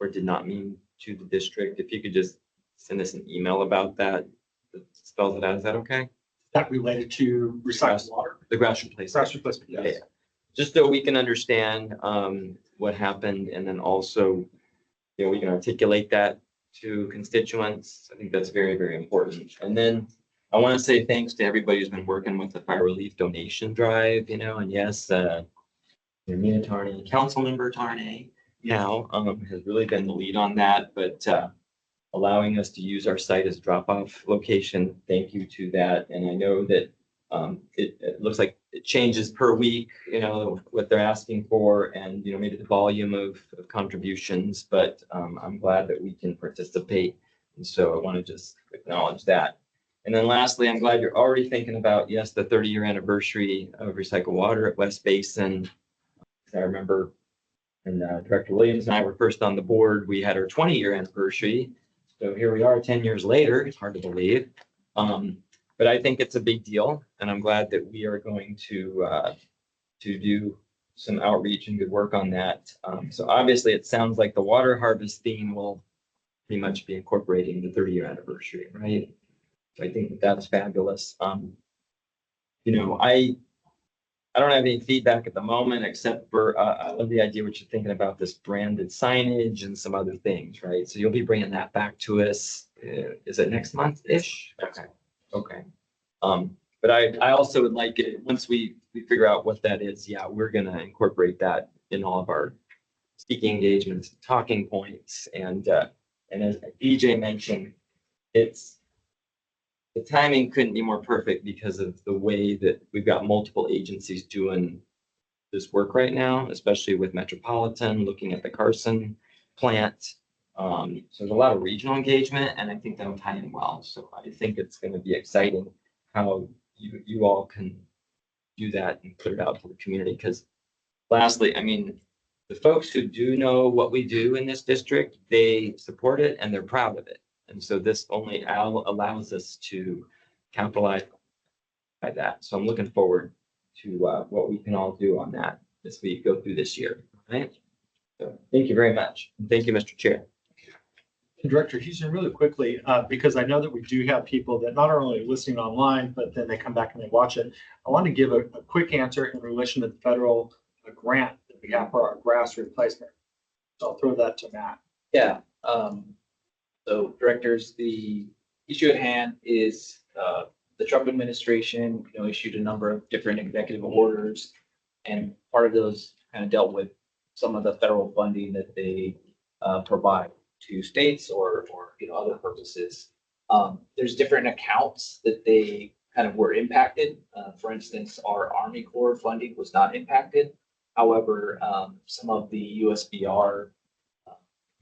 E: or did not mean to the district? If you could just send us an email about that spells it out. Is that okay?
A: That related to recycled water.
E: The grass replacement.
A: Grass replacement, yes.
E: Yeah. Just so we can understand what happened, and then also, we can articulate that to constituents. I think that's very, very important. And then I want to say thanks to everybody who's been working with the fire relief donation drive, and yes, Mina Tarnay, Councilmember Tarnay now has really been the lead on that, but allowing us to use our site as a drop-off location. Thank you to that. And I know that it looks like it changes per week, what they're asking for, and, maybe the volume of contributions, but I'm glad that we can participate. And so I want to just acknowledge that. And then lastly, I'm glad you're already thinking about, yes, the 30-year anniversary of recycled water at West Basin. I remember when Director Williams and I were first on the board, we had our 20-year anniversary. So here we are 10 years later. It's hard to believe. But I think it's a big deal, and I'm glad that we are going to do some outreach and good work on that. So obviously, it sounds like the water harvest theme will pretty much be incorporating the 30-year anniversary, right? So I think that's fabulous. I don't have any feedback at the moment, except for, I love the idea what you're thinking about this branded signage and some other things, right? So you'll be bringing that back to us. Is it next month-ish? Okay, okay. But I also would like it, once we figure out what that is, yeah, we're gonna incorporate that in all of our speaking engagements, talking points, and as DJ mentioned, the timing couldn't be more perfect because of the way that we've got multiple agencies doing this work right now, especially with Metropolitan, looking at the Carson plant. So there's a lot of regional engagement, and I think that'll tie in well. So I think it's gonna be exciting how you all can do that and put it out to the community. Because lastly, I mean, the folks who do know what we do in this district, they support it and they're proud of it. And so this only allows us to capitalize by that. So I'm looking forward to what we can all do on that as we go through this year. Right? So thank you very much. Thank you, Mr. Chair.
A: Director Houston, really quickly, because I know that we do have people that not only listening online, but then they come back and they watch it. I want to give a quick answer in relation to the federal grant that we have for our grass replacement. So I'll throw that to Matt.
I: Yeah, so directors, the issue at hand is, the Trump administration, issued a number of different executive orders. And part of those kind of dealt with some of the federal funding that they, provide to states or, other purposes. There's different accounts that they kind of were impacted. For instance, our Army Corps funding was not impacted. However, some of the USBR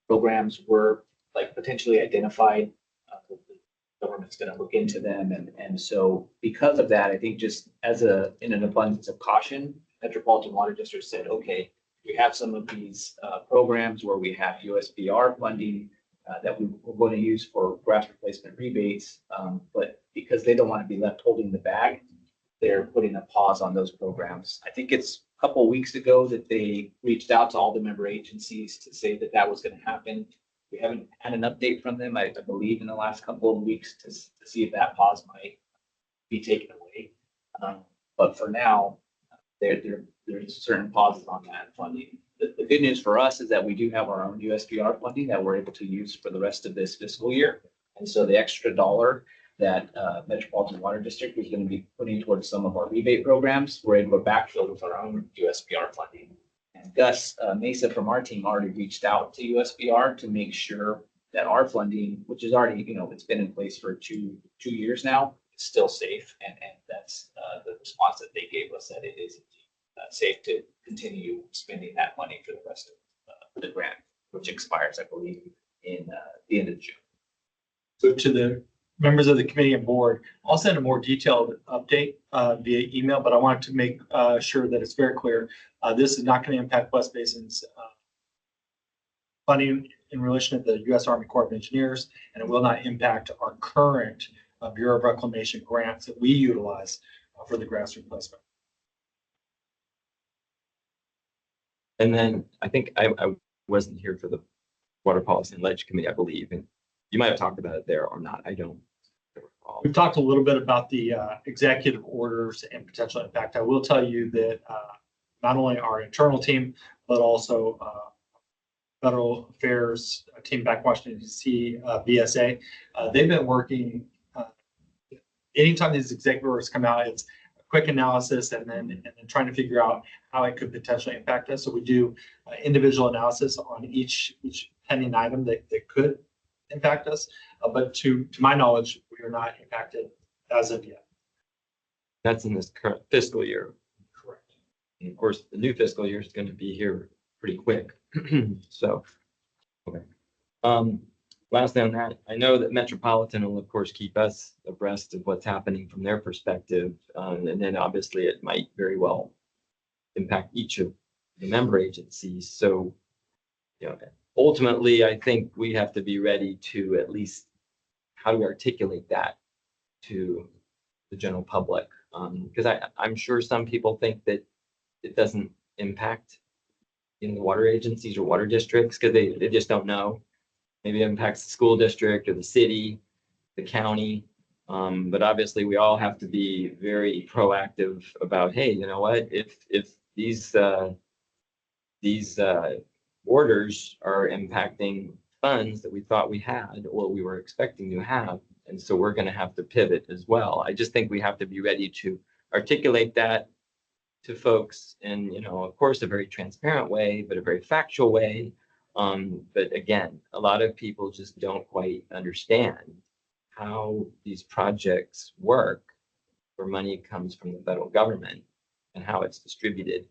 I: programs were like potentially identified. The government's going to look into them. And so because of that, I think just in an abundance of caution, Metropolitan Water District said, okay, we have some of these programs where we have USBR funding that we're going to use for grass replacement rebates. But because they don't want to be left holding the bag, they're putting a pause on those programs. I think it's a couple of weeks ago that they reached out to all the member agencies to say that that was going to happen. We haven't had an update from them, I believe, in the last couple of weeks to see if that pause might be taken away. But for now, there's certain pauses on that funding. The good news for us is that we do have our own USBR funding that we're able to use for the rest of this fiscal year. And so the extra dollar that Metropolitan Water District is going to be putting towards some of our rebate programs, we're able to backfill with our own USBR funding. And Gus Mesa from our team already reached out to USBR to make sure that our funding, which is already, it's been in place for two years now, is still safe. And that's the response that they gave us, that it is safe to continue spending that money for the rest of the grant, which expires, I believe, in the end of June.
A: So to the members of the committee and board, I'll send a more detailed update via email, but I wanted to make sure that it's very clear. This is not going to impact West Basin's funding in relation to the U.S. Army Corps of Engineers, and it will not impact our current Bureau of Reclamation grants that we utilize for the grass replacement.
E: And then I think I wasn't here for the Water Policy and Ledge Committee, I believe, and you might have talked about it there or not. I don't recall.
A: We've talked a little bit about the executive orders and potential impact. I will tell you that not only our internal team, but also Federal Affairs team back in Washington D.C., BSA, they've been working. Anytime these executive orders come out, it's a quick analysis and then trying to figure out how it could potentially impact us. So we do individual analysis on each pending item that could impact us. But to my knowledge, we are not impacted as of yet.
E: That's in this current fiscal year.
A: Correct.
E: And of course, the new fiscal year is going to be here pretty quick. So, okay. Lastly on that, I know that Metropolitan will of course keep us abreast of what's happening from their perspective. And then obviously it might very well impact each of the member agencies. So, ultimately, I think we have to be ready to at least, how do we articulate that to the general public? Because I'm sure some people think that it doesn't impact the water agencies or water districts because they just don't know. Maybe it impacts the school district or the city, the county. But obviously, we all have to be very proactive about, hey, you know what, if these orders are impacting funds that we thought we had or we were expecting to have. And so we're going to have to pivot as well. I just think we have to be ready to articulate that to folks in, of course, a very transparent way, but a very factual way. But again, a lot of people just don't quite understand how these projects work, where money comes from the federal government and how it's distributed.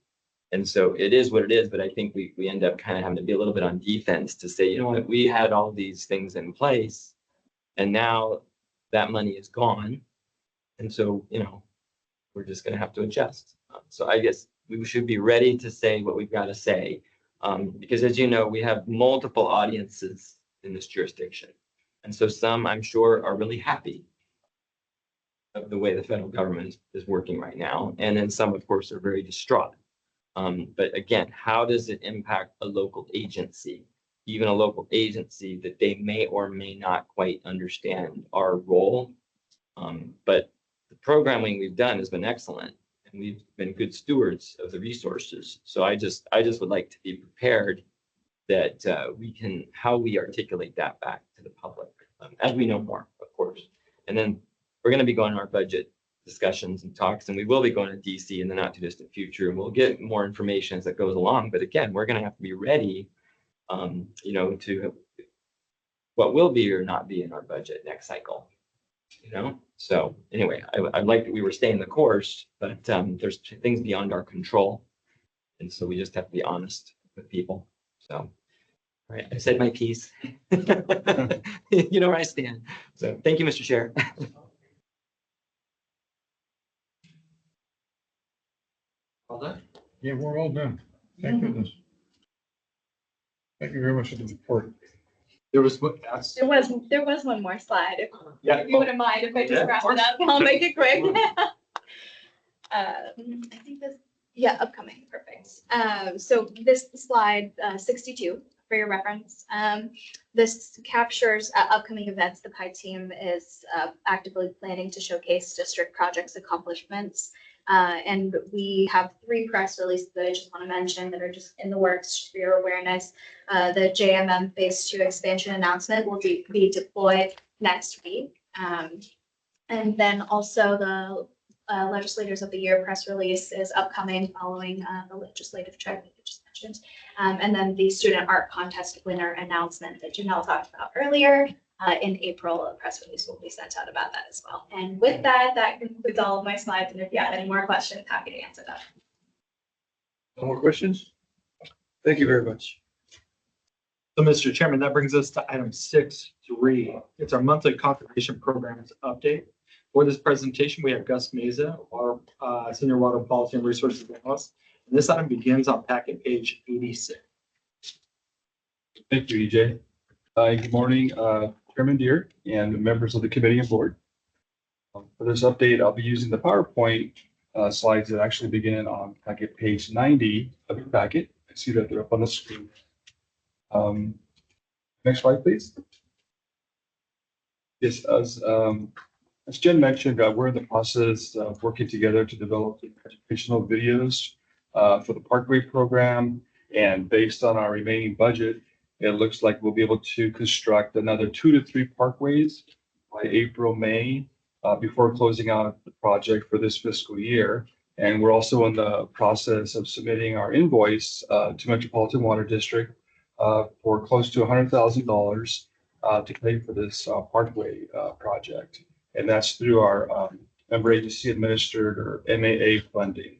E: And so it is what it is, but I think we end up kind of having to be a little bit on defense to say, you know what, we had all these things in place and now that money is gone. And so, we're just going to have to adjust. So I guess we should be ready to say what we've got to say. Because as you know, we have multiple audiences in this jurisdiction. And so some, I'm sure, are really happy of the way the federal government is working right now. And then some, of course, are very distraught. But again, how does it impact a local agency, even a local agency that they may or may not quite understand our role? But the programming we've done has been excellent, and we've been good stewards of the resources. So I just would like to be prepared that how we articulate that back to the public as we know more, of course. And then we're going to be going to our budget discussions and talks, and we will be going to DC in the not too distant future, and we'll get more information as it goes along. But again, we're going to have to be ready, to what will be or not be in our budget next cycle. So anyway, I'd like that we were staying the course, but there's things beyond our control, and so we just have to be honest with people. So, all right, I said my piece. You know where I stand. So thank you, Mr. Chair.
B: All done? Yeah, we're all done. Thank goodness. Thank you very much for the report.
A: There was,
G: There was one more slide.
A: yeah.
G: If you wouldn't mind if I
A: Yeah,
G: just
A: of
G: wrap
A: course.
G: it up, I'll make it quick. I think this, yeah, upcoming, perfect. So this slide 62 for your reference. This captures upcoming events the PI team is actively planning to showcase district projects accomplishments. And we have 3 press releases that I just want to mention that are just in the works just for your awareness. The JMM Phase 2 expansion announcement will be deployed next week. And then also the Legislators of the Year press release is upcoming following the legislative trip that you just mentioned. And then the student art contest winner announcement that Janelle talked about earlier. In April, a press release will be sent out about that as well. And with that, that concludes all of my slides. And if you have any more questions, happy to answer them.
B: No more questions? Thank you very much.
A: So, Mr. Chairman, that brings us to item 6.3. It's our monthly conservation programs update. For this presentation, we have Gus Meza, our Senior Water Policy and Resources Analyst. And this item begins on packet page 86.
J: Thank you, EJ. Good morning, Chairman Deere and members of the committee and board. For this update, I'll be using the PowerPoint slides that actually begin on packet page 90 of your packet. I see that they're up on the screen. Next slide, please. Yes, as Jen mentioned, we're in the process of working together to develop educational videos for the Parkway program. And based on our remaining budget, it looks like we'll be able to construct another 2 to 3 parkways by April, May, before closing out the project for this fiscal year. And we're also in the process of submitting our invoice to Metropolitan Water District for close to $100,000 to pay for this parkway project. And that's through our member agency administered or MAA funding.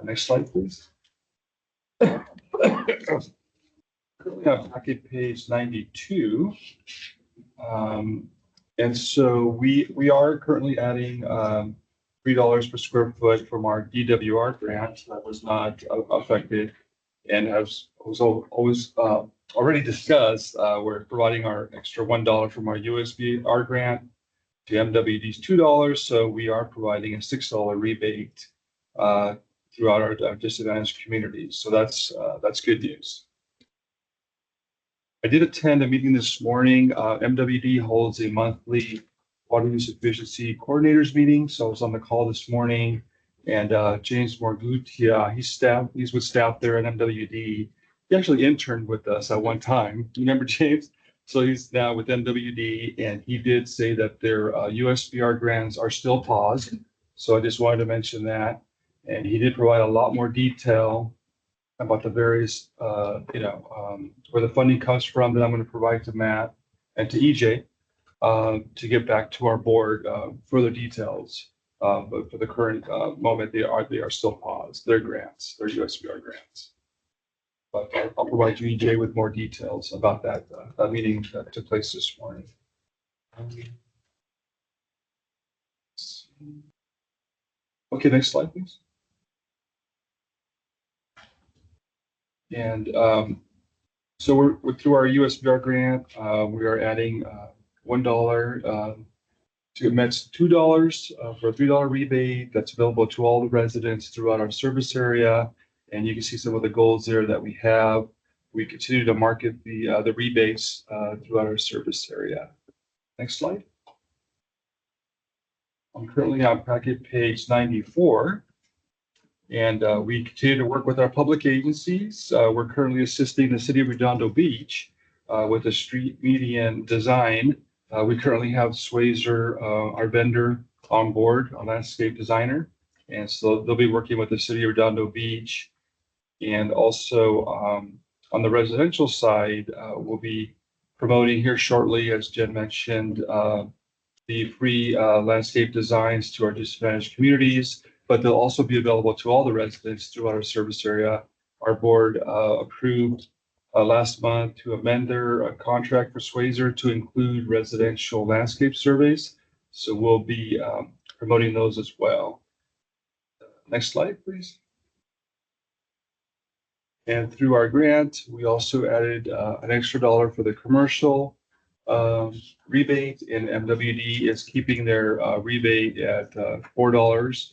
J: Next slide, please. Currently on packet page 92. And so we are currently adding $3 per square foot from our DWR grant that was not affected and was always already discussed. We're providing our extra $1 from our USBR grant to MWD's $2. So we are providing a $6 rebate throughout our disadvantaged communities. So that's good news. I did attend a meeting this morning. MWD holds a monthly water use efficiency coordinators meeting. So I was on the call this morning, and James Morgutia, he's with staff there at MWD. He actually interned with us at one time. You remember James? So he's now with MWD, and he did say that their USBR grants are still paused. So I just wanted to mention that. And he did provide a lot more detail about the various, where the funding comes from that I'm going to provide to Matt and to EJ to get back to our board further details. But for the current moment, they are still paused. Their grants, their USBR grants. But I'll provide you, EJ, with more details about that meeting that took place this morning. Okay, next slide, please. And so we're through our USBR grant. We are adding $1 to Met's $2 for a $3 rebate that's available to all the residents throughout our service area. And you can see some of the goals there that we have. We continue to market the rebates throughout our service area. Next slide. I'm currently on packet page 94. And we continue to work with our public agencies. We're currently assisting the city of Redondo Beach with a street median design. We currently have Swayzer, our vendor, on board, a landscape designer. And so they'll be working with the city of Redondo Beach. And also on the residential side, we'll be promoting here shortly, as Jen mentioned, the free landscape designs to our disadvantaged communities. But they'll also be available to all the residents throughout our service area. Our board approved last month to amend their contract for Swayzer to include residential landscape surveys. So we'll be promoting those as well. Next slide, please. And through our grant, we also added an extra $1 for the commercial rebate, and MWD is keeping their rebate at $4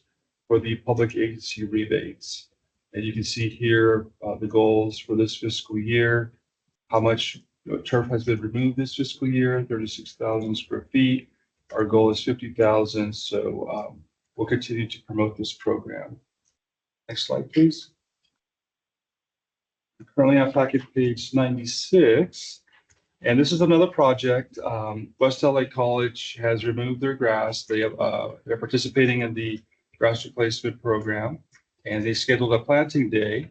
J: for the public agency rebates. And you can see here the goals for this fiscal year, how much turf has been removed this fiscal year, 36,000 square feet. Our goal is 50,000. So we'll continue to promote this program. Next slide, please. We're currently on packet page 96. And this is another project. West LA College has removed their grass. They're participating in the grass replacement program, and they scheduled a planting day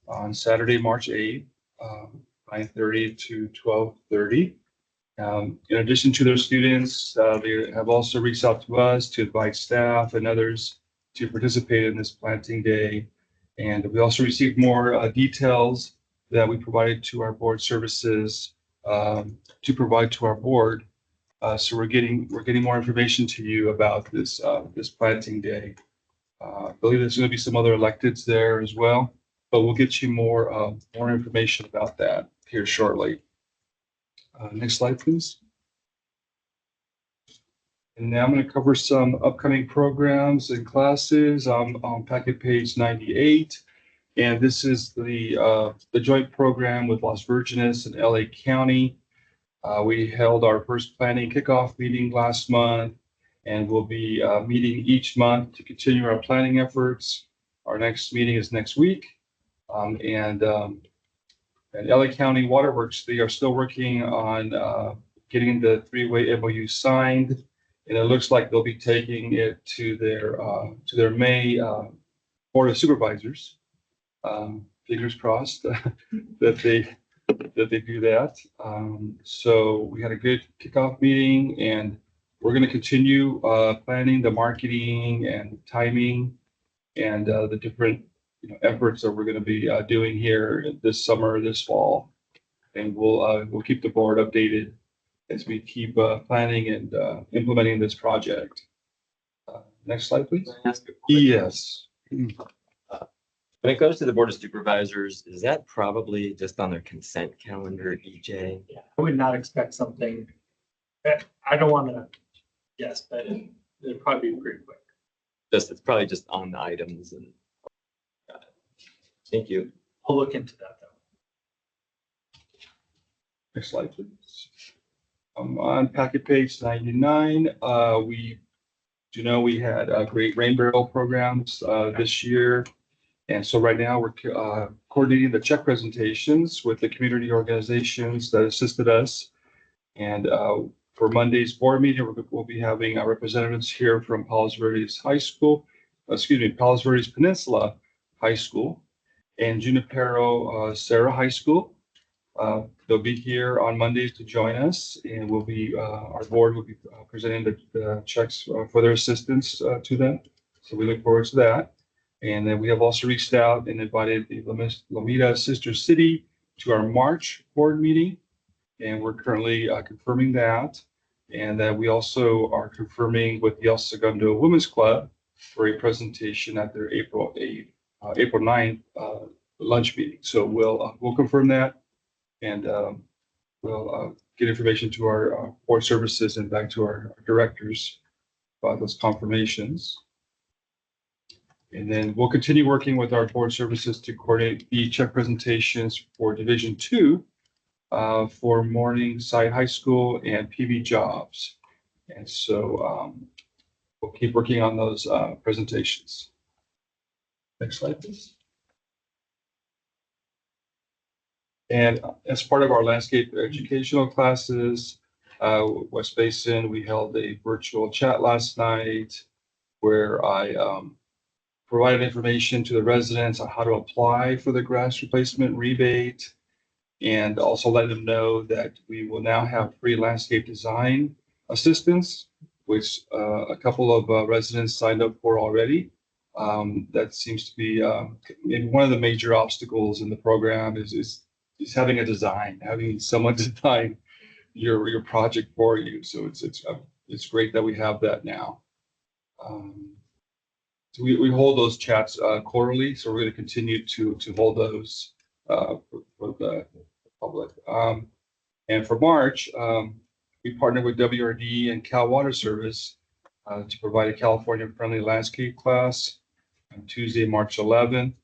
J: on Saturday, March 8th, 9:30 to 12:30. In addition to their students, they have also reached out to us to invite staff and others to participate in this planting day. And we also received more details that we provided to our board services to provide to our board. So we're getting more information to you about this planting day. I believe there's going to be some other electeds there as well, but we'll get you more information about that here shortly. Next slide, please. And now I'm going to cover some upcoming programs and classes on packet page 98. And this is the joint program with Las Virgenes and LA County. We held our first planning kickoff meeting last month, and we'll be meeting each month to continue our planning efforts. Our next meeting is next week. And LA County Waterworks, they are still working on getting the three-way MOU signed. And it looks like they'll be taking it to their May Board of Supervisors. Fingers crossed that they do that. So we had a good kickoff meeting, and we're going to continue planning the marketing and timing and the different efforts that we're going to be doing here this summer, this fall, and we'll keep the board updated as we keep planning and implementing this project. Next slide, please. Yes.
E: When it goes to the Board of Supervisors, is that probably just on their consent calendar, EJ?
A: I would not expect something, I don't want to guess, but it'd probably be pretty quick.
E: It's probably just on the items and. Got it. Thank you.
A: I'll look into that though.
J: Next slide, please. On packet page 99, we we had great rain barrel programs this year. And so right now we're coordinating the check presentations with the community organizations that assisted us. And for Monday's board meeting, we'll be having our representatives here from Palos Verdes High School, Palos Verdes Peninsula High School, and Junipero Serra High School. They'll be here on Mondays to join us, and our board will be presenting the checks for their assistance to them. So we look forward to that. And then we have also reached out and invited the Lomita Sister City to our March board meeting. And we're currently confirming that. And then we also are confirming with the El Segundo Women's Club for a presentation at their April 9th lunch meeting. So we'll confirm that, and we'll get information to our board services and back to our directors about those confirmations. And then we'll continue working with our board services to coordinate the check presentations for Division 2 for Morningside High School and PV Jobs. And so we'll keep working on those presentations. Next slide, please. And as part of our landscape educational classes, West Basin, we held a virtual chat last night where I provided information to the residents on how to apply for the grass replacement rebate, and also let them know that we will now have free landscape design assistance, which a couple of residents signed up for already. That seems to be one of the major obstacles in the program is having a design, having someone design your project for you. So it's great that we have that now. So we hold those chats quarterly, so we're going to continue to hold those for the public. And for March, we partnered with WRD and Cal Water Service to provide a California-friendly landscape class on Tuesday, March 11th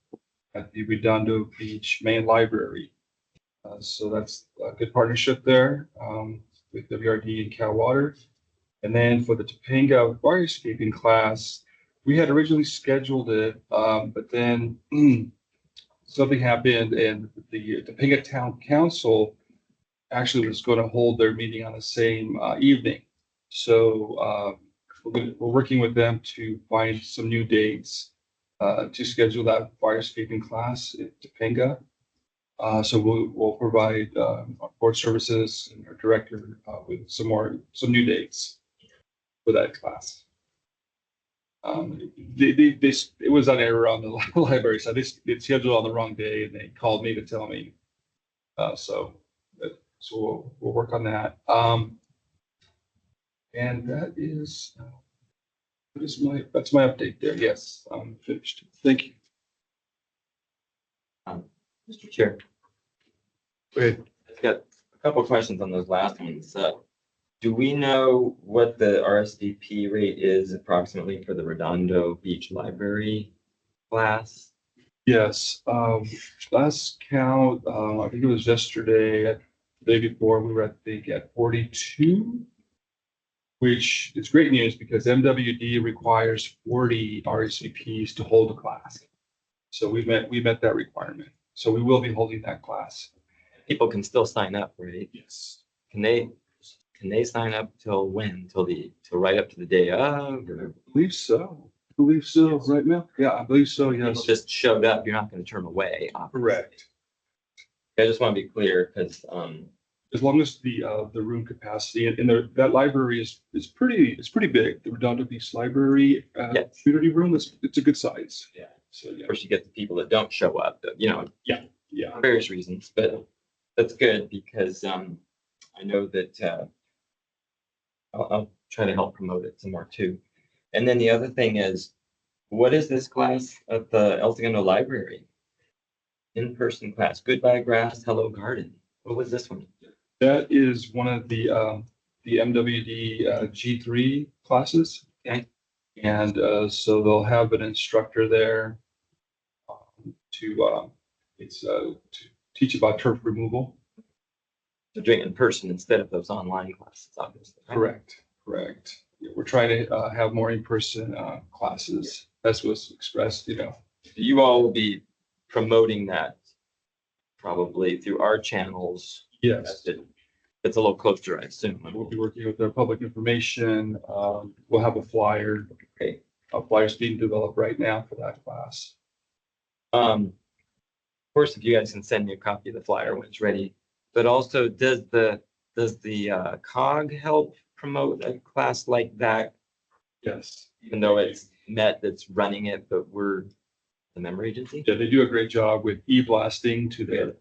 J: at the Redondo Beach Main Library. So that's a good partnership there with WRD and Cal Water. And then for the Topanga Firescaping class, we had originally scheduled it, but then something happened, and the Topanga Town Council actually was going to hold their meeting on the same evening. So we're working with them to find some new dates to schedule that firescaping class at Topanga. So we'll provide our board services and our director with some new dates for that class. It was an error on the library side. They scheduled on the wrong day, and they called me to tell me. So we'll work on that. And that's my update there. Yes, I'm finished. Thank you.
E: Mr. Chair,
B: Go ahead.
E: I've got a couple of questions on those last ones. Do we know what the RSVP rate is approximately for the Redondo Beach Library class?
J: Yes, last count, I think it was yesterday, the day before, we were at 42, which is great news because MWD requires 40 RSVPs to hold a class. So we met that requirement. So we will be holding that class.
E: People can still sign up, right?
J: Yes.
E: Can they sign up till when? Till right up to the day of? Or
J: I believe so. Right, Mel? Yeah, I believe so, yes.
E: people just showed up, you're not going to turn them away. Obviously.
J: Correct.
E: I just want to be clear because
J: As long as the room capacity and that library is pretty big. The Redondo Beach Library
E: Yes.
J: community room it's a good size.
E: Yeah.
J: So yeah.
E: of course you get the people that don't show up,
J: Yeah.
E: for various reasons, but that's good because I know that I'll try to help promote it some more too. And then the other thing is, what is this class at the El Segundo Library? In-person class, Goodbye Grass, Hello Garden. What was this one?
J: That is one of the MWD G3 classes.
E: Okay.
J: And so they'll have an instructor there to teach about turf removal.
E: So doing it in person instead of those online classes, obviously. right?
J: Correct. Yeah, we're trying to have more in-person classes. That's what's expressed,
E: You all will be promoting that probably through our channels.
J: Yes.
E: It's a little closer, I assume.
J: We'll be working with their public information. We'll have a flyer.
E: Okay.
J: A flyer's being developed right now for that class.
E: Of course, if you guys can send me a copy of the flyer when it's ready, but also does the COG help promote a class like that?
J: Yes.
E: Even though it's Met that's running it, but we're the member agency?
J: Yeah, they do a great job with e-blasting to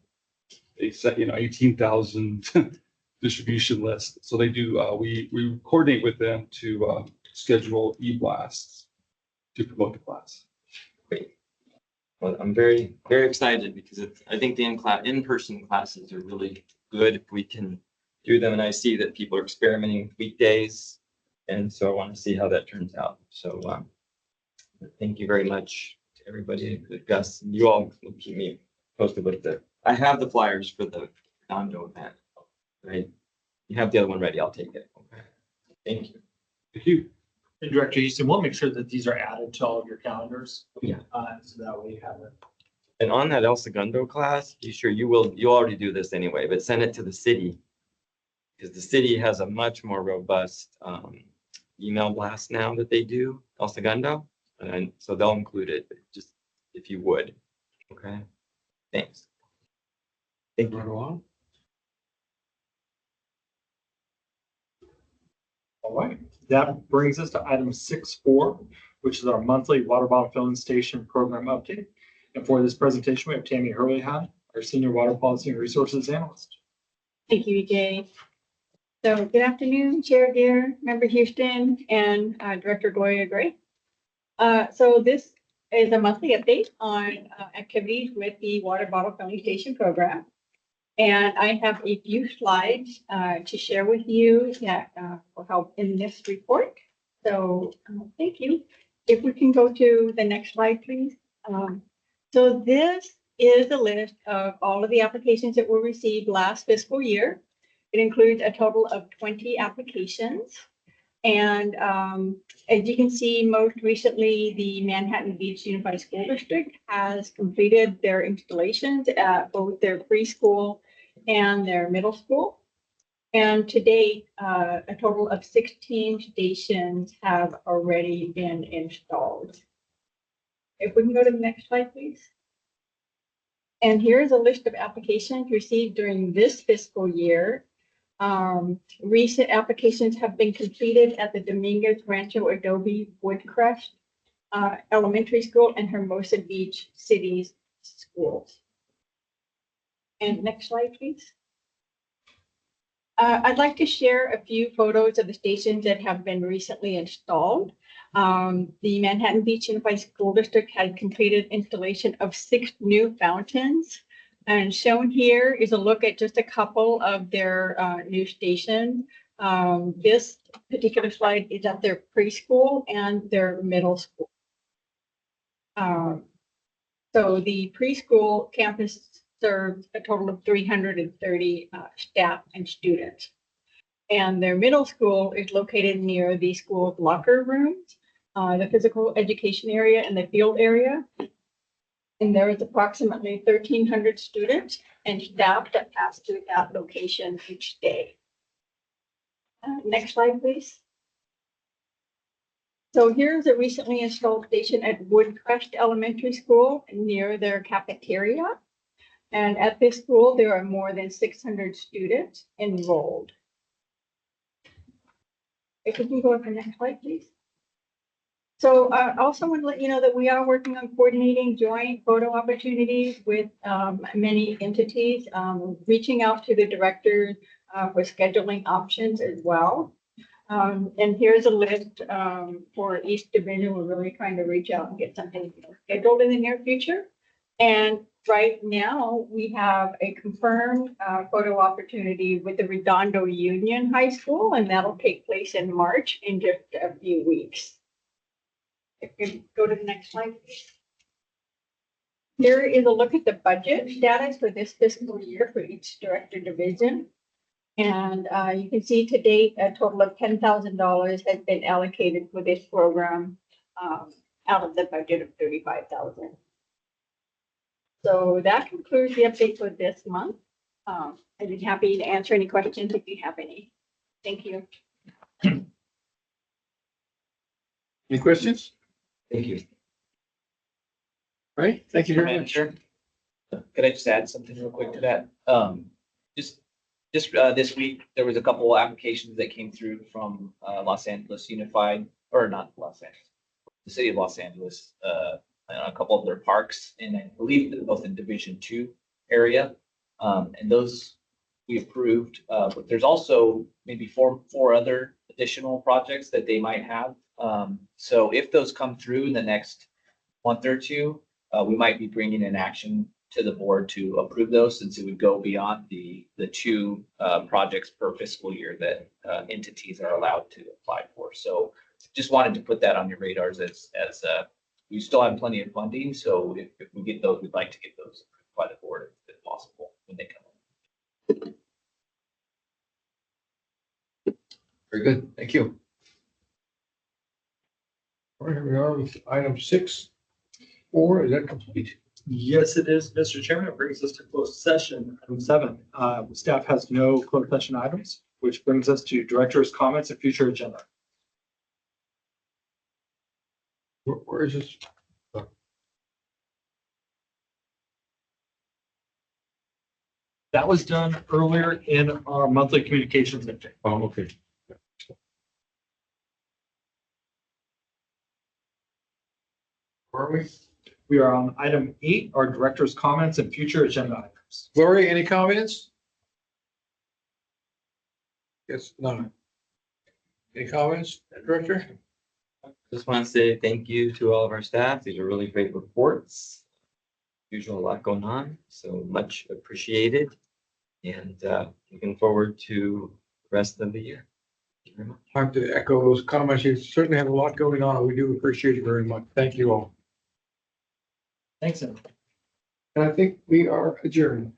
J: they set, 18,000 distribution list. So they do, we coordinate with them to schedule e-blasts to promote the class.
E: Great. Well, I'm very, very excited because I think the in-person classes are really good if we can do them. And I see that people are experimenting with weekdays. And so I want to see how that turns out. So thank you very much to everybody, Gus. You all will keep me posted with I have the flyers for the condo event, right? You have the other one ready. I'll take it. Okay. Thank you.
J: Thank you.
A: And Director Houston, we'll make sure that these are added to all of your calendars.
E: Yeah.
A: So that way you have it.
E: And on that El Segundo class, you already do this anyway, but send it to the city. Because the city has a much more robust email blast now that they do, El Segundo. And so they'll include it, just if you would. Okay. Thanks. Thank you.
B: Right along.
A: All right, that brings us to item 6.4, which is our monthly water bottle filling station program update. And for this presentation, we have Tammy Hurleyhan, our Senior Water Policy and Resources Analyst.
K: Thank you, Jay. So good afternoon, Chair Gear, Member Houston, and Director Gloria Gray. So this is a monthly update on activities with the water bottle filling station program. And I have a few slides to share with you that will help in this report. So thank you. If we can go to the next slide, please. So this is a list of all of the applications that were received last fiscal year. It includes a total of 20 applications. And as you can see, most recently, the Manhattan Beach Unified School District has completed their installations at both their preschool and their middle school. And to date, a total of 16 stations have already been installed. If we can go to the next slide, please. And here's a list of applications received during this fiscal year. Recent applications have been completed at the Dominguez Rancho Adobe Woodcrest Elementary School and Hermosa Beach Cities schools. And next slide, please. I'd like to share a few photos of the stations that have been recently installed. The Manhattan Beach Unified School District had completed installation of 6 new fountains. And shown here is a look at just a couple of their new stations. This particular slide is at their preschool and their middle school. So the preschool campus serves a total of 330 staff and students. And their middle school is located near the school's locker rooms, the physical education area and the field area. And there is approximately 1,300 students and staff that pass through that location each day. Next slide, please. So here's a recently installed station at Woodcrest Elementary School near their cafeteria. And at this school, there are more than 600 students enrolled. If we can go to the next slide, please. So I also want to let you know that we are working on coordinating joint photo opportunities with many entities, reaching out to the directors for scheduling options as well. And here's a list for East Division. We're really trying to reach out and get something scheduled in the near future. And right now, we have a confirmed photo opportunity with the Redondo Union High School, and that'll take place in March in just a few weeks. If we go to the next slide, please. Here is a look at the budget status for this fiscal year for each director division. And you can see to date, a total of $10,000 has been allocated for this program out of the budget of $35,000. So that concludes the update for this month. I'd be happy to answer any questions if you have any. Thank you.
B: Any questions?
E: Thank you.
B: Right, thank you very much.
I: Manager, could I just add something real quick to that? Just this week, there was a couple applications that came through from Los Angeles Unified, or not Los Angeles, the city of Los Angeles, a couple of their parks, and I believe they're both in Division 2 area. And those we approved, but there's also maybe four other additional projects that they might have. So if those come through in the next month or two, we might be bringing an action to the board to approve those, since it would go beyond the two projects per fiscal year that entities are allowed to apply for. So just wanted to put that on your radars as we still have plenty of funding. So if we get those, we'd like to get those approved by the board if possible when they come in.
J: Very good. Thank you.
B: All right, here we are with item 6.4. Is that complete?
A: Yes, it is, Mr. Chairman. It brings us to closed session. Item 7. Staff has no closed session items, which brings us to director's comments and future agenda.
B: Where is this?
A: That was done earlier in our monthly communications update.
B: Oh, okay. Where are we?
A: We are on item 8, our director's comments and future agenda items.
B: Gloria, any comments? Yes, none. Any comments, Director?
E: Just want to say thank you to all of our staff. These are really great reports. Usually a lot going on, so much appreciated. And looking forward to the rest of the year. Thank you very much.
B: I have to echo those comments. You certainly have a lot going on, and we do appreciate it very much. Thank you all.
A: Thanks, everyone.
B: And I think we are adjourned.